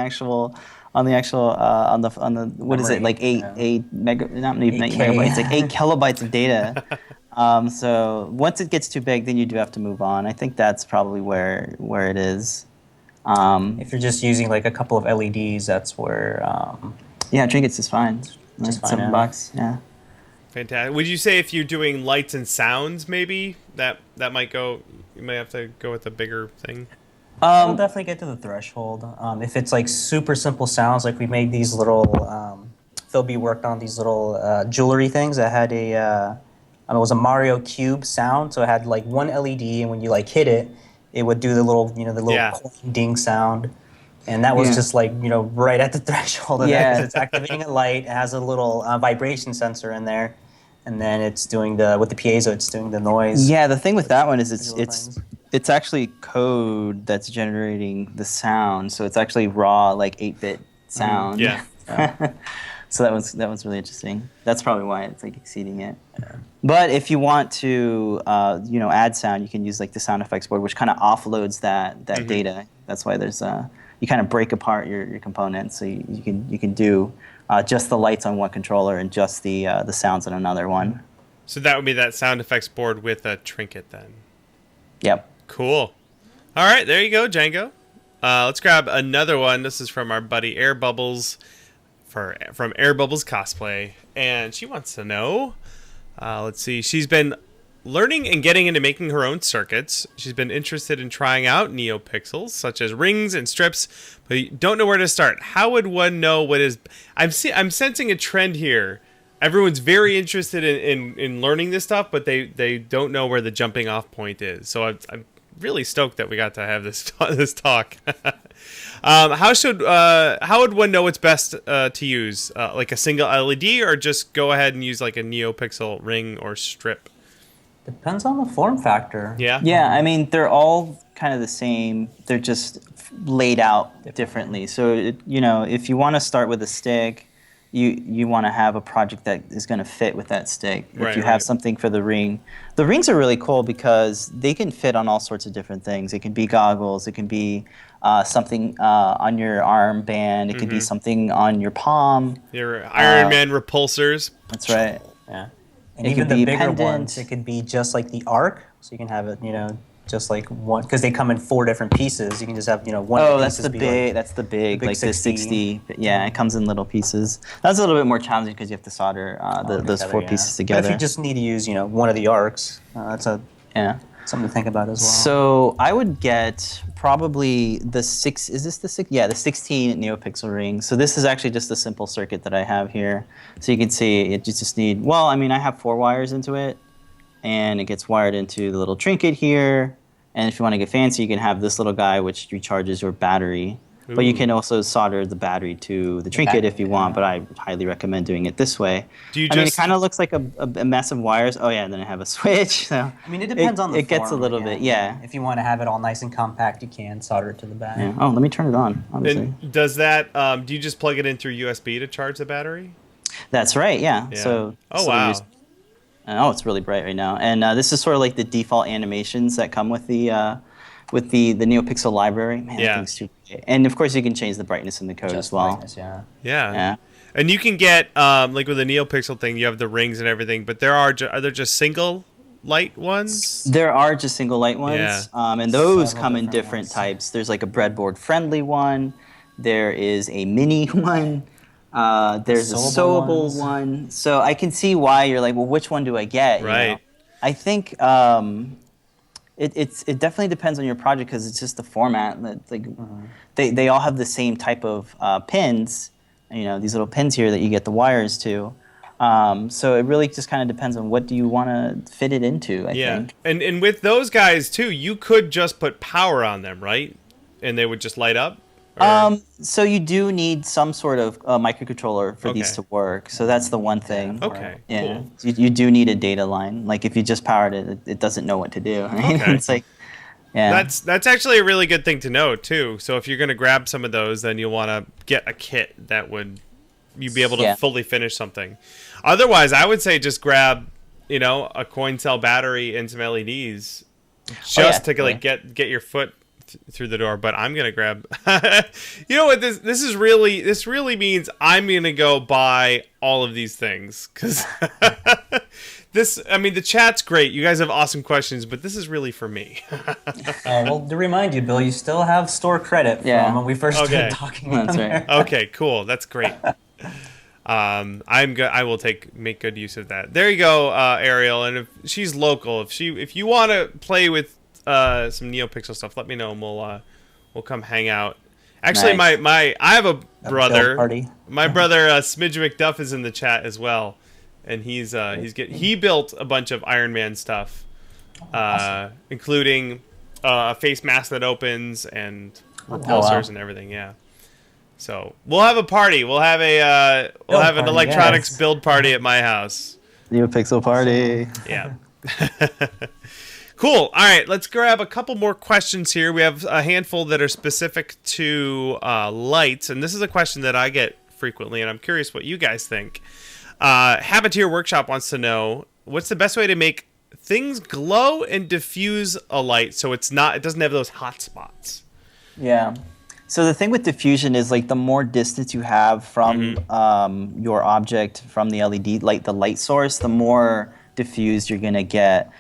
what is it, like 8 megabytes, like 8 kilobytes of data. So once it gets too big, then you do have to move on. I think that's probably where it is. If you're just using like a couple of LEDs, that's where. Trinkets is fine. Just like $7. Yeah. Fantastic. Would you say if you're doing lights and sounds, maybe that might go? You might have to go with a bigger thing. We'll definitely get to the threshold. If it's like super simple sounds, like we made these little. Philby worked on these little jewelry things that had it was a Mario cube sound, so it had like one LED, and when you like hit it, it would do the little coin ding sound. And that was just like, right at the threshold of that, because it's activating a light. It has a little vibration sensor in there. And then it's doing with the piezo, it's doing the noise. Yeah, the thing with that one is it's actually code that's generating the sound. So it's actually raw, like 8-bit sound. Yeah. So that one's really interesting. That's probably why it's like exceeding it. Yeah. But if you want to, add sound, you can use like the sound effects board, which kind of offloads that data. That's why there's you kind of break apart your components, so you can do just the lights on one controller and just the sounds on another one. So that would be that sound effects board with a trinket then. Yep. Cool. All right, there you go, Django. Let's grab another one. This is from our buddy Air Bubbles from Air Bubbles Cosplay, and she wants to know. Let's see. She's been learning and getting into making her own circuits. She's been interested in trying out NeoPixels, such as rings and strips, but don't know where to start. How would one know what is... I'm sensing a trend here. Everyone's very interested in learning this stuff, but they don't know where the jumping off point is. So I'm really stoked that we got to have this talk. How would one know what's best to use? Like a single LED, or just go ahead and use like a NeoPixel ring or strip? Depends on the form factor. Yeah? Yeah, I mean, they're all kind of the same. They're just laid out differently. So, if you want to start with a stick, you want to have a project that is going to fit with that stick. If you have something for the ring. The rings are really cool because they can fit on all sorts of different things. It can be goggles. It can be something on your armband. It could be something on your palm. Your Iron Man repulsors. That's right. Yeah. And even the bigger ones, it could be just like the arc, so you can have it, just like one, because they come in 4 different pieces. You can just have, one. Oh, that's the big, like 60. the 60. Yeah, it comes in little pieces. That's a little bit more challenging because you have to solder those 4 pieces together. But if you just need to use, one of the arcs, that's something to think about as well. So I would get probably the 6. Is this the 6? Yeah, the 16 NeoPixel ring. So this is actually just a simple circuit that I have here. So you can see it just need. Well, I mean, I have 4 wires into it, and it gets wired into the little trinket here. And if you want to get fancy, you can have this little guy which recharges your battery. Ooh. But you can also solder the battery to the trinket if you want, but I highly recommend doing it this way. I mean, it kind of looks like a mess of wires. Oh, yeah, and then I have a switch. So I mean, it depends on the form. It gets a little bit, yeah. If you want to have it all nice and compact, you can solder it to the battery. Yeah. Oh, let me turn it on, obviously. And does that, do you just plug it in through USB to charge the battery? That's right, yeah. So, wow. Oh, it's really bright right now. And this is sort of like the default animations that come with the NeoPixel library. Man, that thing's super great. And of course, you can change the brightness in the code as well. Yeah. And you can get like with the NeoPixel thing, you have the rings and everything. But are there just single light ones? There are just single light ones, and those come in different types. There's like a breadboard friendly one. There is a mini one. There's a sewable one. So I can see why you're like, well, which one do I get? Right. I think it definitely depends on your project because it's just the format. They all have the same type of pins. These little pins here that you get the wires to. So it really just kind of depends on what do you want to fit it into, I think. And with those guys too, you could just put power on them, right? And they would just light up? So you do need some sort of microcontroller for these to work. So that's the one thing. Okay. Yeah. Cool. You do need a data line. Like if you just powered it, it doesn't know what to do. Right? Okay. It's like, yeah. That's actually a really good thing to know too. So if you're going to grab some of those, then you'll want to get a kit that would you'd be able to fully finish something. Otherwise, I would say just grab a coin cell battery and some LEDs just to like get your foot through the door. But I'm gonna grab you know what this really means I'm gonna go buy all of these things because I mean, the chat's great. You guys have awesome questions, but this is really for me. Well, to remind you, Bill, you still have store credit from when we first started talking. That's right. Okay, cool. That's great. I will make good use of that. There you go, Ariel. And if she's local, if you want to play with some NeoPixel stuff, let me know and we'll come hang out. Actually, Nice. I have a brother. Party. My brother Smidge McDuff is in the chat as well, and he built a bunch of Iron Man stuff, including a face mask that opens and repulsors and everything. Yeah. So we'll have a party. We'll have an electronics build party at my house. NeoPixel party. Yeah. Cool. All right, let's grab a couple more questions here. We have a handful that are specific to lights, and this is a question that I get frequently, and I'm curious what you guys think. Habiteer Workshop wants to know, what's the best way to make things glow and diffuse a light so it doesn't have those hot spots? Yeah. So the thing with diffusion is like the more distance you have from your object from the LED, like the light source, the more diffused you're gonna get.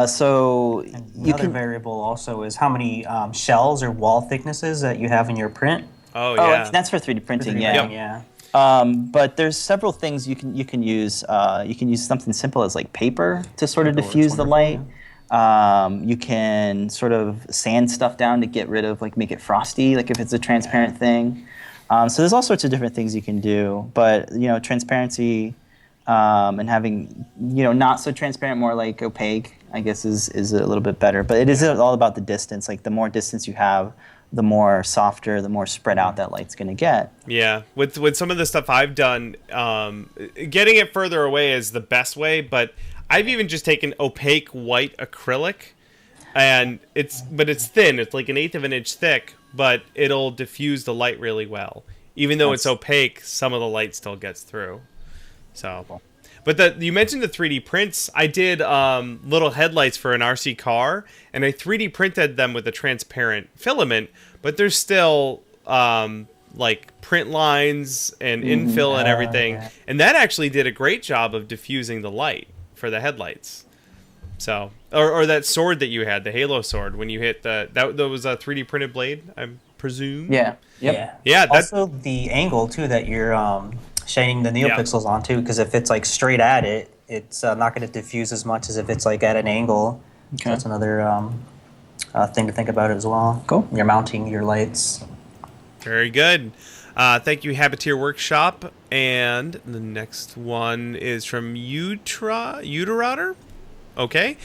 So another variable also is how many shells or wall thicknesses that you have in your print. Oh yeah, that's for 3D printing. Yeah. But there's several things you can use. You can use something simple as like paper to sort of diffuse the light. You can sort of sand stuff down to get rid of, like, make it frosty, like if it's a transparent thing. So there's all sorts of different things you can do. But, transparency and having, not so transparent, more like opaque, I guess is a little bit better. But it is all about the distance. Like the more distance you have, the more softer, the more spread out that light's going to get. Yeah, with some of the stuff I've done, getting it further away is the best way, but I've even just taken opaque white acrylic, and it's thin. It's like 1/8 of an inch thick, but it'll diffuse the light really well. Even though it's opaque, some of the light still gets through. So, but you mentioned the 3D prints. I did little headlights for an RC car, and I 3D printed them with a transparent filament, but there's still like print lines and infill and everything, and that actually did a great job of diffusing the light for the headlights. So, or that sword that you had, the Halo sword, when you hit that was a 3D printed blade, I presume. Yeah. Yep. Yeah. Also, the angle too that you're shining the NeoPixels onto, because if it's like straight at it, it's not going to diffuse as much as if it's like at an angle. Okay. So that's another thing to think about as well. Cool. You're mounting your lights. Very good. Thank you, Habiteer Workshop. And the next one is from Uterator. Okay.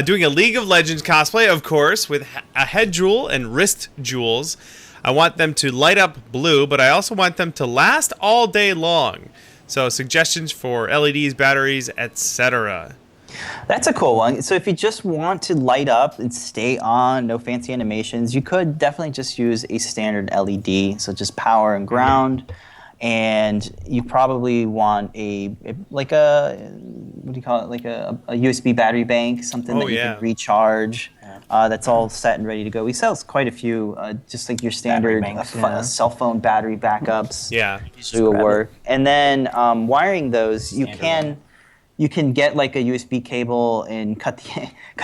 Doing a League of Legends cosplay, of course, with a head jewel and wrist jewels. I want them to light up blue, but I also want them to last all day long. So suggestions for LEDs, batteries, etc. That's a cool one. So if you just want to light up and stay on, no fancy animations, you could definitely just use a standard LED. So just power and ground. And you probably want a what do you call it? Like a USB battery bank, something that you can recharge. That's all set and ready to go. We sell quite a few, just like your standard cell phone battery backups. Yeah, usually will work. And then wiring those, you can get like a USB cable and cut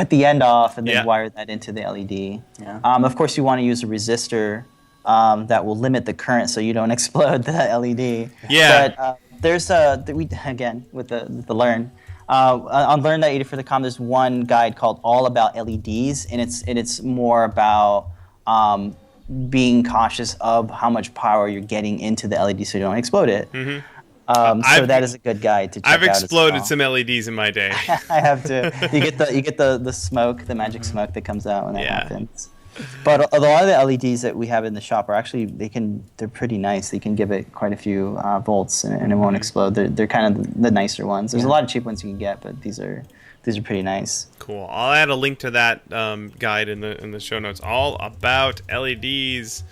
the end off and then wire that into the LED. Yeah. Of course, you want to use a resistor that will limit the current so you don't explode the LED. Yeah. But there's again with the Learn. On learn.adafruit.com, there's one guide called All About LEDs, and it's more about being cautious of how much power you're getting into the LED so you don't explode it. So that is a good guide to check out. I've exploded some LEDs in my day. I have to. You get the smoke, the magic smoke that comes out when that happens. But a lot of the LEDs that we have in the shop are actually they're pretty nice. They can give it quite a few volts and it won't explode. They're kind of the nicer ones. There's a lot of cheap ones you can get, but these are pretty nice. Cool. I'll add a link to that guide in the show notes. All about LEDs,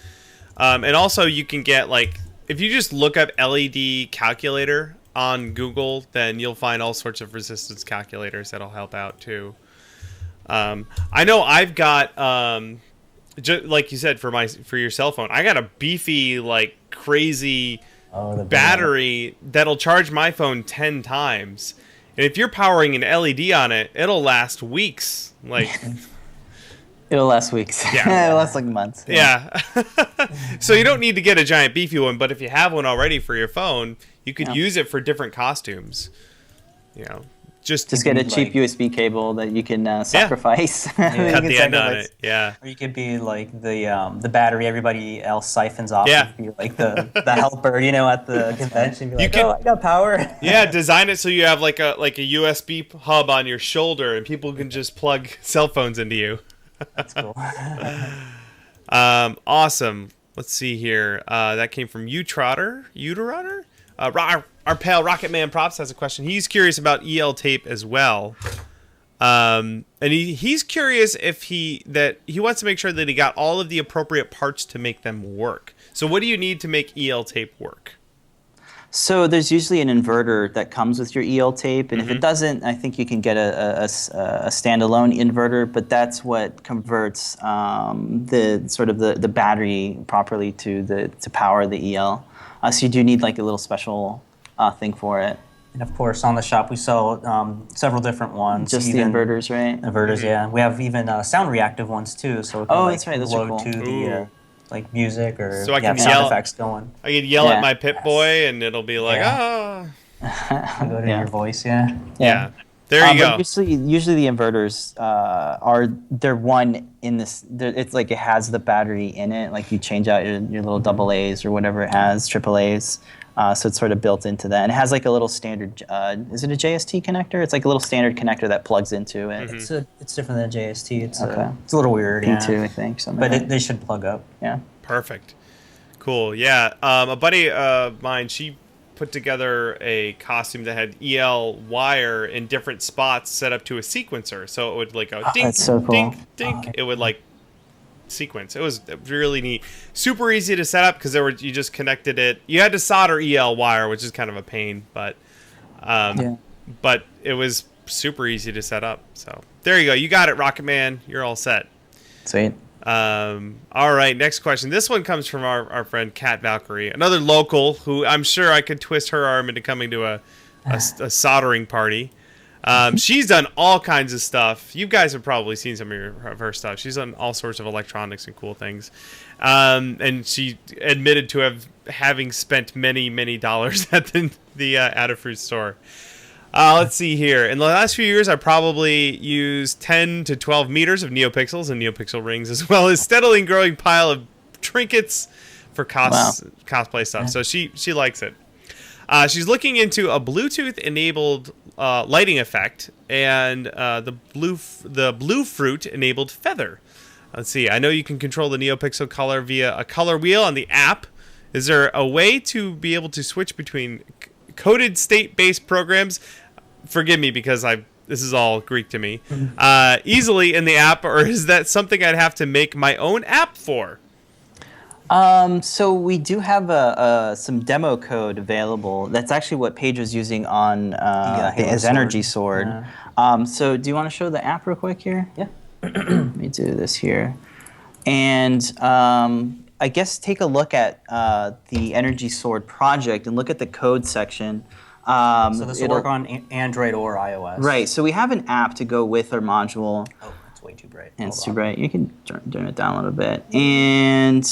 and also you can get, like, if you just look up LED calculator on Google, then you'll find all sorts of resistance calculators that'll help out too. I know I've got like you said, for your cell phone, I got a beefy, like, crazy battery that'll charge my phone 10 times, And if you're powering an LED on it, it'll last weeks. Like, it'll last weeks. Yeah. It'll last like months. Yeah. So you don't need to get a giant beefy one, but if you have one already for your phone, you could use it for different costumes. You know, just get a cheap USB cable that you can sacrifice. Cut the end on it. Yeah. Or you could be like the battery everybody else siphons off. Yeah. Be like the helper, at the convention. Be like, I got power. Yeah, design it so you have like a USB hub on your shoulder, and people can just plug cell phones into you. That's cool. Awesome. Let's see here. That came from Utrotter. Our pal Rocket Man Props has a question. He's curious about EL tape as well. And he's curious if he wants to make sure that he got all of the appropriate parts to make them work. So what do you need to make EL tape work? So there's usually an inverter that comes with your EL tape, and if it doesn't, I think you can get a standalone inverter, but that's what converts the battery properly to power the EL. So you do need like a little special thing for it. And of course, on the shop we sell several different ones. Just the inverters, right? Inverters, yeah. We have even sound reactive ones too, so it can that's right. Those are cool. to the like music or so I can sound effects going. I can yell at my Pip-Boy and it'll be like, go to your voice, yeah. There you go. Usually the inverters they're one in this. It's like it has the battery in it. Like you change out your little AA's or whatever it has, AAA's. So it's sort of built into that, and it has like a little standard. Is it a JST connector? It's like a little standard connector that plugs into it. It's different than a JST. It's a little weird. P2, I think. But they should plug up. Yeah. Perfect. Cool. Yeah. A buddy of mine, she put together a costume that had EL wire in different spots set up to a sequencer, so it would like go dink, that's so cool. dink, dink. It would like sequence. It was really neat. Super easy to set up because you just connected it. You had to solder EL wire, which is kind of a pain, but it was super easy to set up. So there you go. You got it, Rocket Man. You're all set. Sweet. All right, next question. This one comes from our friend Kat Valkyrie, another local who I'm sure I could twist her arm into coming to a soldering party. She's done all kinds of stuff. You guys have probably seen some of her stuff. She's done all sorts of electronics and cool things. And she admitted to having spent many, many dollars at the Adafruit store. Let's see here. In the last few years, I probably used 10 to 12 meters of NeoPixels and NeoPixel rings, as well as steadily growing pile of trinkets for cosplay stuff. So she likes it. She's looking into a Bluetooth-enabled lighting effect and the blue fruit-enabled feather. Let's see. I know you can control the NeoPixel color via a color wheel on the app. Is there a way to be able to switch between coded state-based programs? Forgive me because this is all Greek to me. Easily in the app, or is that something I'd have to make my own app for? So we do have some demo code available. That's actually what Paige was using on his energy sword. Yeah. So do you want to show the app real quick here? Yeah. Let me do this here. And I guess take a look at the energy sword project and look at the code section. So this will work on Android or iOS. Right. So we have an app to go with our module. Oh, it's way too bright. And it's too bright. You can turn it down a little bit. And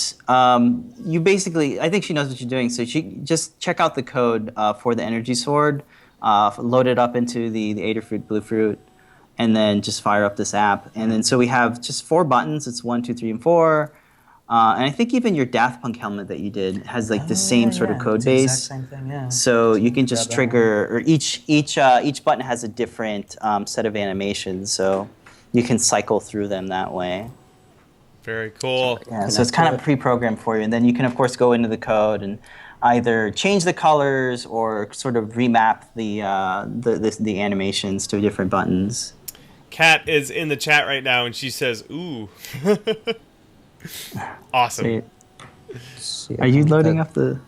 you basically, I think she knows what you're doing. So she just check out the code for the energy sword, load it up into the Adafruit Blue Fruit, and then just fire up this app. And then so we have just 4 buttons. It's 1, 2, 3, and 4. And I think even your Daft Punk helmet that you did has like the same sort of code base. Exact same thing, yeah. So you can just trigger, or each button has a different set of animations. So you can cycle through them that way. Very cool. So it's kind of pre-programmed for you, and then you can of course go into the code and either change the colors or sort of remap the animations to different buttons. Kat is in the chat right now, and she says, "Ooh." Awesome. Are you loading up the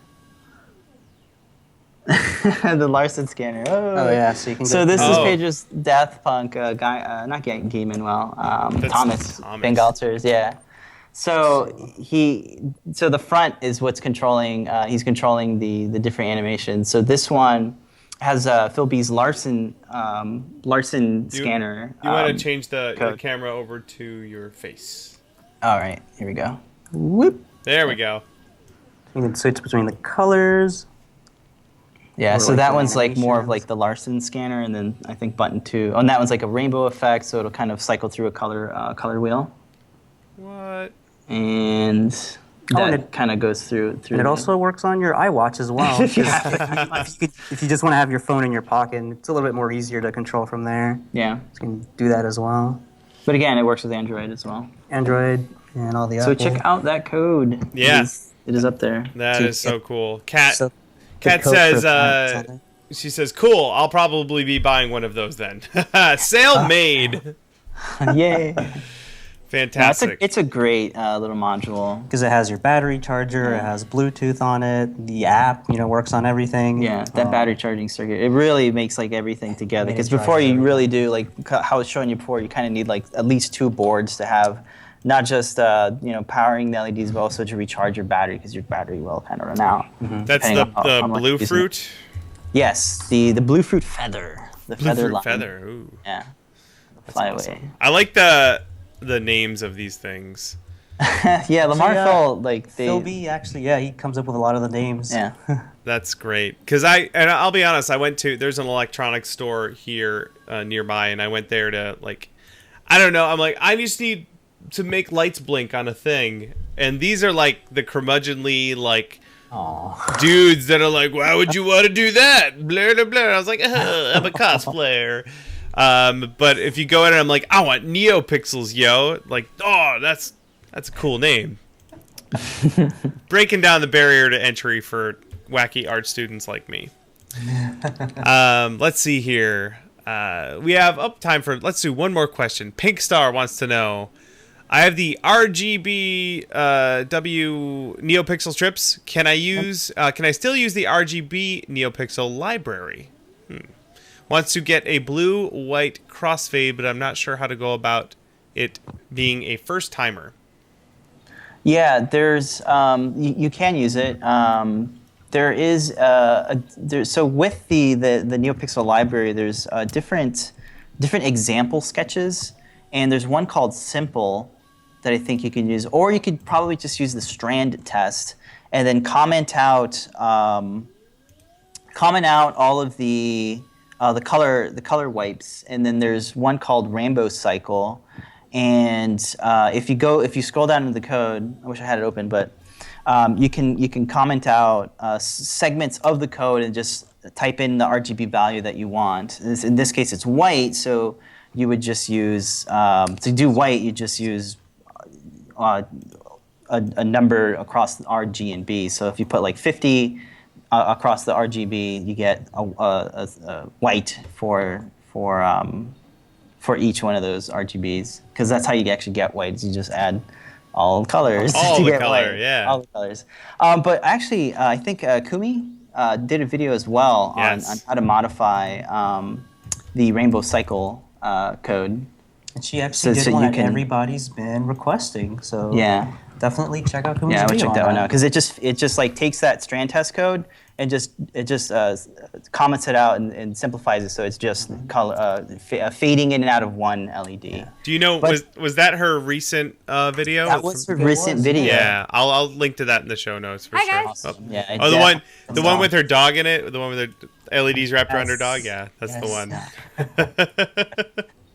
the Larson scanner? Oh yeah, so you can. So this is Paige's Daft Punk guy, not Gaimanwell, Thomas Bangalters, yeah. So the front is what's controlling. He's controlling the different animations. So this one has Phil B's Larson scanner. You want to change the camera over to your face. All right, here we go. Whoop. There we go. You can switch between the colors. Yeah, so that one's like more of like the Larson scanner, and then I think button 2. Oh, and that one's like a rainbow effect, so it'll kind of cycle through a color wheel. What? And that kind of goes through. And it also works on your iWatch as well. If you just want to have your phone in your pocket, it's a little bit more easier to control from there. Yeah. You can do that as well. But again, it works with Android as well. Android and all the So Apple. check out that code. Yeah. It is up there. That is so cool. Kat code says, she says, cool, I'll probably be buying one of those then. Sale made. Yay. Fantastic. No, it's a great little module. Because it has your battery charger, it has Bluetooth on it, the app, works on everything. Yeah, that battery charging circuit, it really makes like everything together. Because before you really do, like how I was showing you before, you kind of need like at least 2 boards to have not just powering the LEDs, but also to recharge your battery, because your battery will kind of run out. Mm-hmm. That's the Blue Fruit? Yes, the Blue Fruit Feather. The Blue Feather Fruit line. Feather, ooh. Yeah. Fly awesome. away. I like the names of these things. Yeah, Lamar felt like they... Phil B, actually, he comes up with a lot of the names. Yeah. That's great. Because I'll be honest, there's an electronics store here nearby, and I went there to, I don't know, I'm like, I just need to make lights blink on a thing. And these are, the curmudgeonly, dudes that are like, why would you want to do that? Blah, blah, blah. I was like, I'm a cosplayer. But if you go in and I'm like, I want NeoPixels, yo. That's a cool name. Breaking down the barrier to entry for wacky art students like me. Let's see here. We have time for, let's do one more question. Pink Star wants to know, I have the RGB W NeoPixel strips. Can I still use the RGB NeoPixel library? Wants to get a blue-white crossfade, but I'm not sure how to go about it being a first timer. Yeah, there's you can use it. There is so with the NeoPixel library, there's different example sketches, and there's one called Simple that I think you can use, or you could probably just use the strand test and then comment out all of the color wipes, and then there's one called Rainbow Cycle, and if you scroll down into the code, I wish I had it open, but you can comment out segments of the code and just type in the RGB value that you want. In this case, it's white, so you would just use to do white. You just use a number across R, G, and B. So if you put 50 across the RGB, you get a white for each one of those RGBs, because that's how you actually get white. Is you just add all colors all to the get color, white. yeah. All the colors. But actually, I think Kumi did a video as well on how to modify the Rainbow Cycle code. And she actually did one that everybody's been requesting. So yeah, definitely check out Kumi's video. Yeah, I would check that one out, because it just takes that strand test code and just comments it out and simplifies it, so it's just color fading in and out of one LED. Yeah. Do you know, was that her recent video? That was her recent video. Yeah, I'll link to that in the show notes for sure. Awesome. Oh, yeah, the one with her dog in it, the one with her LEDs wrapped around her dog. Yeah, that's the one.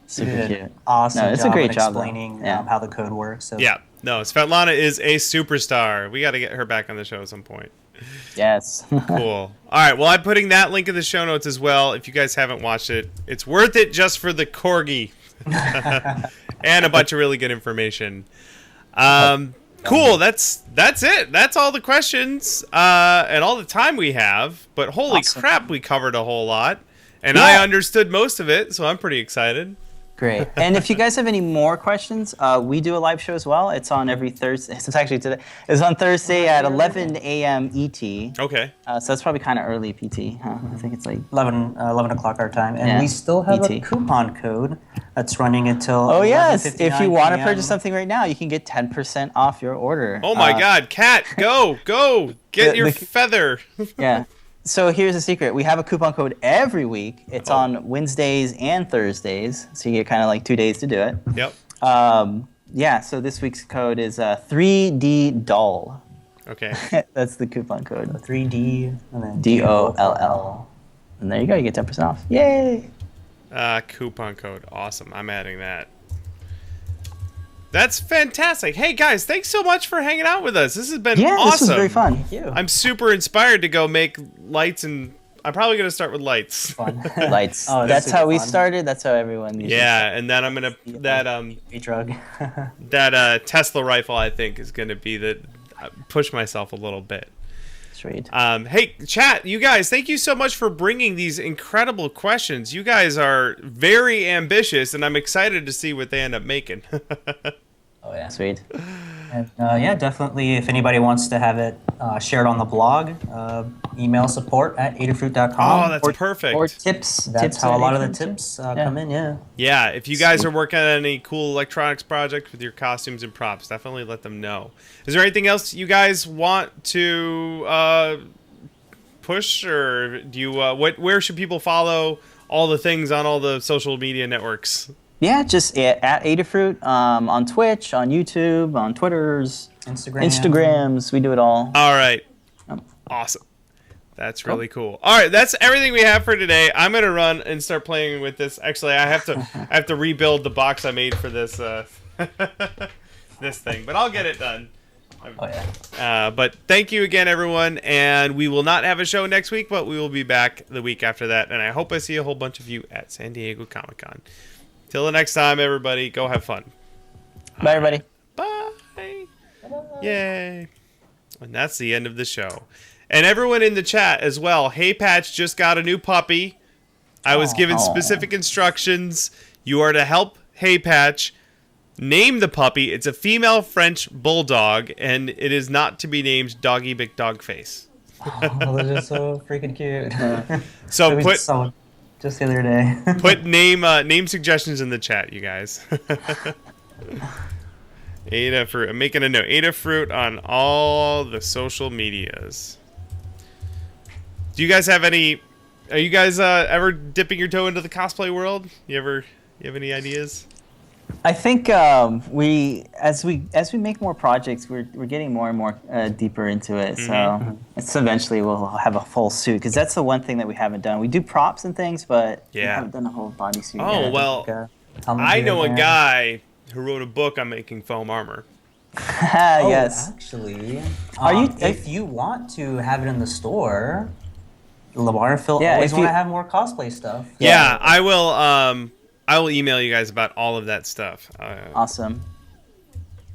Super cute. Awesome. No, it's a great job explaining how the code works. So. Yeah. No, Svetlana is a superstar. We got to get her back on the show at some point. Yes. Cool. All right. Well, I'm putting that link in the show notes as well. If you guys haven't watched it, it's worth it just for the corgi and a bunch of really good information. Cool. That's it. That's all the questions and all the time we have. But holy crap, we covered a whole lot, and I understood most of it, so I'm pretty excited. Great. And if you guys have any more questions, we do a live show as well. It's on every Thursday. It's actually today. It's on Thursday at 11 a.m. ET. Okay. So that's probably kind of early PT. Huh? I think it's 11 o'clock our time. And we still have a coupon code that's running until Oh, yes. If you want to purchase something right now, you can get 10% off your order. Oh, my God. Kat, go. Get your feather. Yeah. So here's the secret. We have a coupon code every week. It's on Wednesdays and Thursdays, so you get kind of like 2 days to do it. Yep. Yeah, so this week's code is 3D Doll. Okay. That's the coupon code. 3D and then DOLL. And there you go. You get 10% off. Yay! Coupon code. Awesome. I'm adding that. That's fantastic. Hey, guys, thanks so much for hanging out with us. This has been awesome. This was very fun. Thank you. I'm super inspired to go make lights, and I'm probably going to start with lights. Fun. Lights. Oh, that's how we fun. started. That's how everyone usually starts. And then I'm going to... That drug. that Tesla rifle, I think, is going to be the... push myself a little bit. Sweet. Hey, chat, you guys, thank you so much for bringing these incredible questions. You guys are very ambitious, and I'm excited to see what they end up making. Oh, yeah. Sweet. And, yeah, definitely. If anybody wants to have it shared on the blog, email support@adafruit.com. Oh, that's perfect. Or tips. That's tips how a lot of the Adafruit, tips come in, yeah. Yeah, if you guys are working on any cool electronics project with your costumes and props, definitely let them know. Is there anything else you guys want to push, or do you? Where should people follow all the things on all the social media networks? Yeah, just at Adafruit on Twitch, on YouTube, on Twitters, Instagrams. We do it all. All right. Yep. Awesome. That's really cool. All right, that's everything we have for today. I'm gonna run and start playing with this. Actually, I have to rebuild the box I made for this this thing, but I'll get it done. Oh yeah. But thank you again, everyone, and we will not have a show next week, but we will be back the week after that, and I hope I see a whole bunch of you at San Diego Comic-Con. Till the next time, everybody, go have fun. Bye, everybody. Bye. Yay. And that's the end of the show. And everyone in the chat as well. Hey, Patch just got a new puppy. I was given specific instructions. You are to help Hey Patch name the puppy. It's a female French bulldog, and it is not to be named Doggy Big Dog Face. Oh, they're just so freaking cute. So put... Just the other day. Put name suggestions in the chat, you guys. Adafruit. I'm making a note. Adafruit on all the social medias. Do you guys have any? Are you guys ever dipping your toe into the cosplay world? You have any ideas? I think as we make more projects, we're getting more and more deeper into it. So it's eventually we'll have a full suit, because that's the one thing that we haven't done. We do props and things, but we haven't done a whole bodysuit. Oh, well, I know a guy who wrote a book on making foam armor. Yes. Actually, if you want to have it in the store, Lamar and Phil always want to have more cosplay stuff. Yeah, I will. I will email you guys about all of that stuff. Awesome.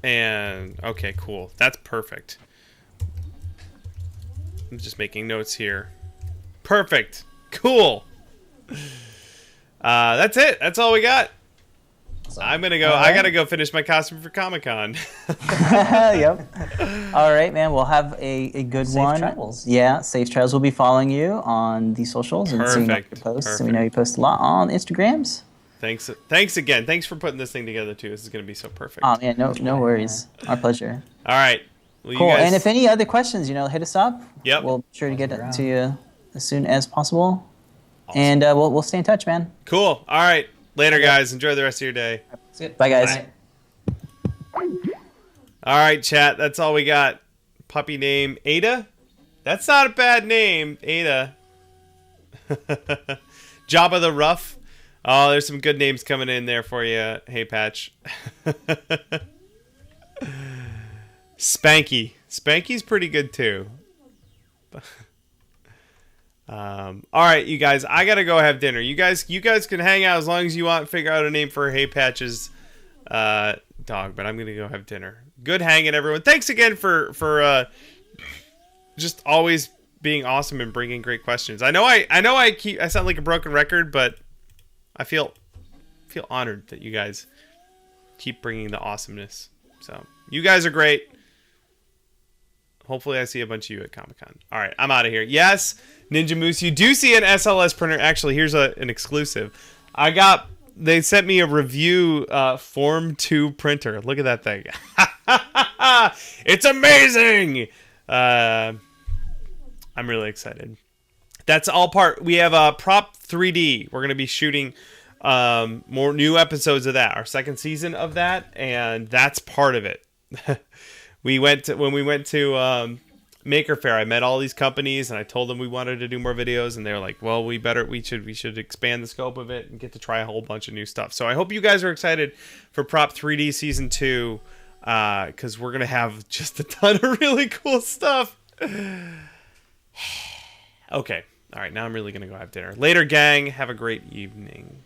And okay, cool. That's perfect. I'm just making notes here. Perfect. Cool. That's it. That's all we got. I'm gonna go. I gotta go finish my costume for Comic-Con. Yep. All right, man. We'll have a good one. Safe travels. Yeah, Safe Travels will be following you on the socials and seeing your posts. And we know you post a lot on Instagrams. Thanks again. Thanks for putting this thing together too. This is gonna be so perfect. Oh man, no worries. Our pleasure. All right. Well, cool. And if any other questions, hit us up. Yep. We'll be sure to get it to you as soon as possible. Awesome. And we'll stay in touch, man. Cool. All right. Later, guys. Enjoy the rest of your day. Bye, guys. Bye. All right, chat. That's all we got. Puppy name Ada. That's not a bad name, Ada. Jabba the Rough. Oh, there's some good names coming in there for you. Hey, Patch. Spanky. Spanky's pretty good too. All right, you guys. I gotta go have dinner. You guys can hang out as long as you want. Figure out a name for Hey Patch's dog. But I'm gonna go have dinner. Good hanging, everyone. Thanks again for just always being awesome and bringing great questions. I know I sound like a broken record, but I feel honored that you guys keep bringing the awesomeness. So you guys are great. Hopefully I see a bunch of you at Comic-Con. All right, I'm out of here. Yes, Ninja Moose, you do see an SLS printer. Actually, here's an exclusive. They sent me a review Form 2 printer. Look at that thing. It's amazing. I'm really excited. that's all part. We have a Prop 3D. We're going to be shooting more new episodes of that, our second season of that, and that's part of it. When we went to Maker Faire, I met all these companies and I told them we wanted to do more videos, and they're like, well, we should expand the scope of it and get to try a whole bunch of new stuff. So I hope you guys are excited for Prop 3D Season 2, because we're going to have just a ton of really cool stuff. Okay. All right. Now I'm really going to go have dinner. Later, gang. Have a great evening.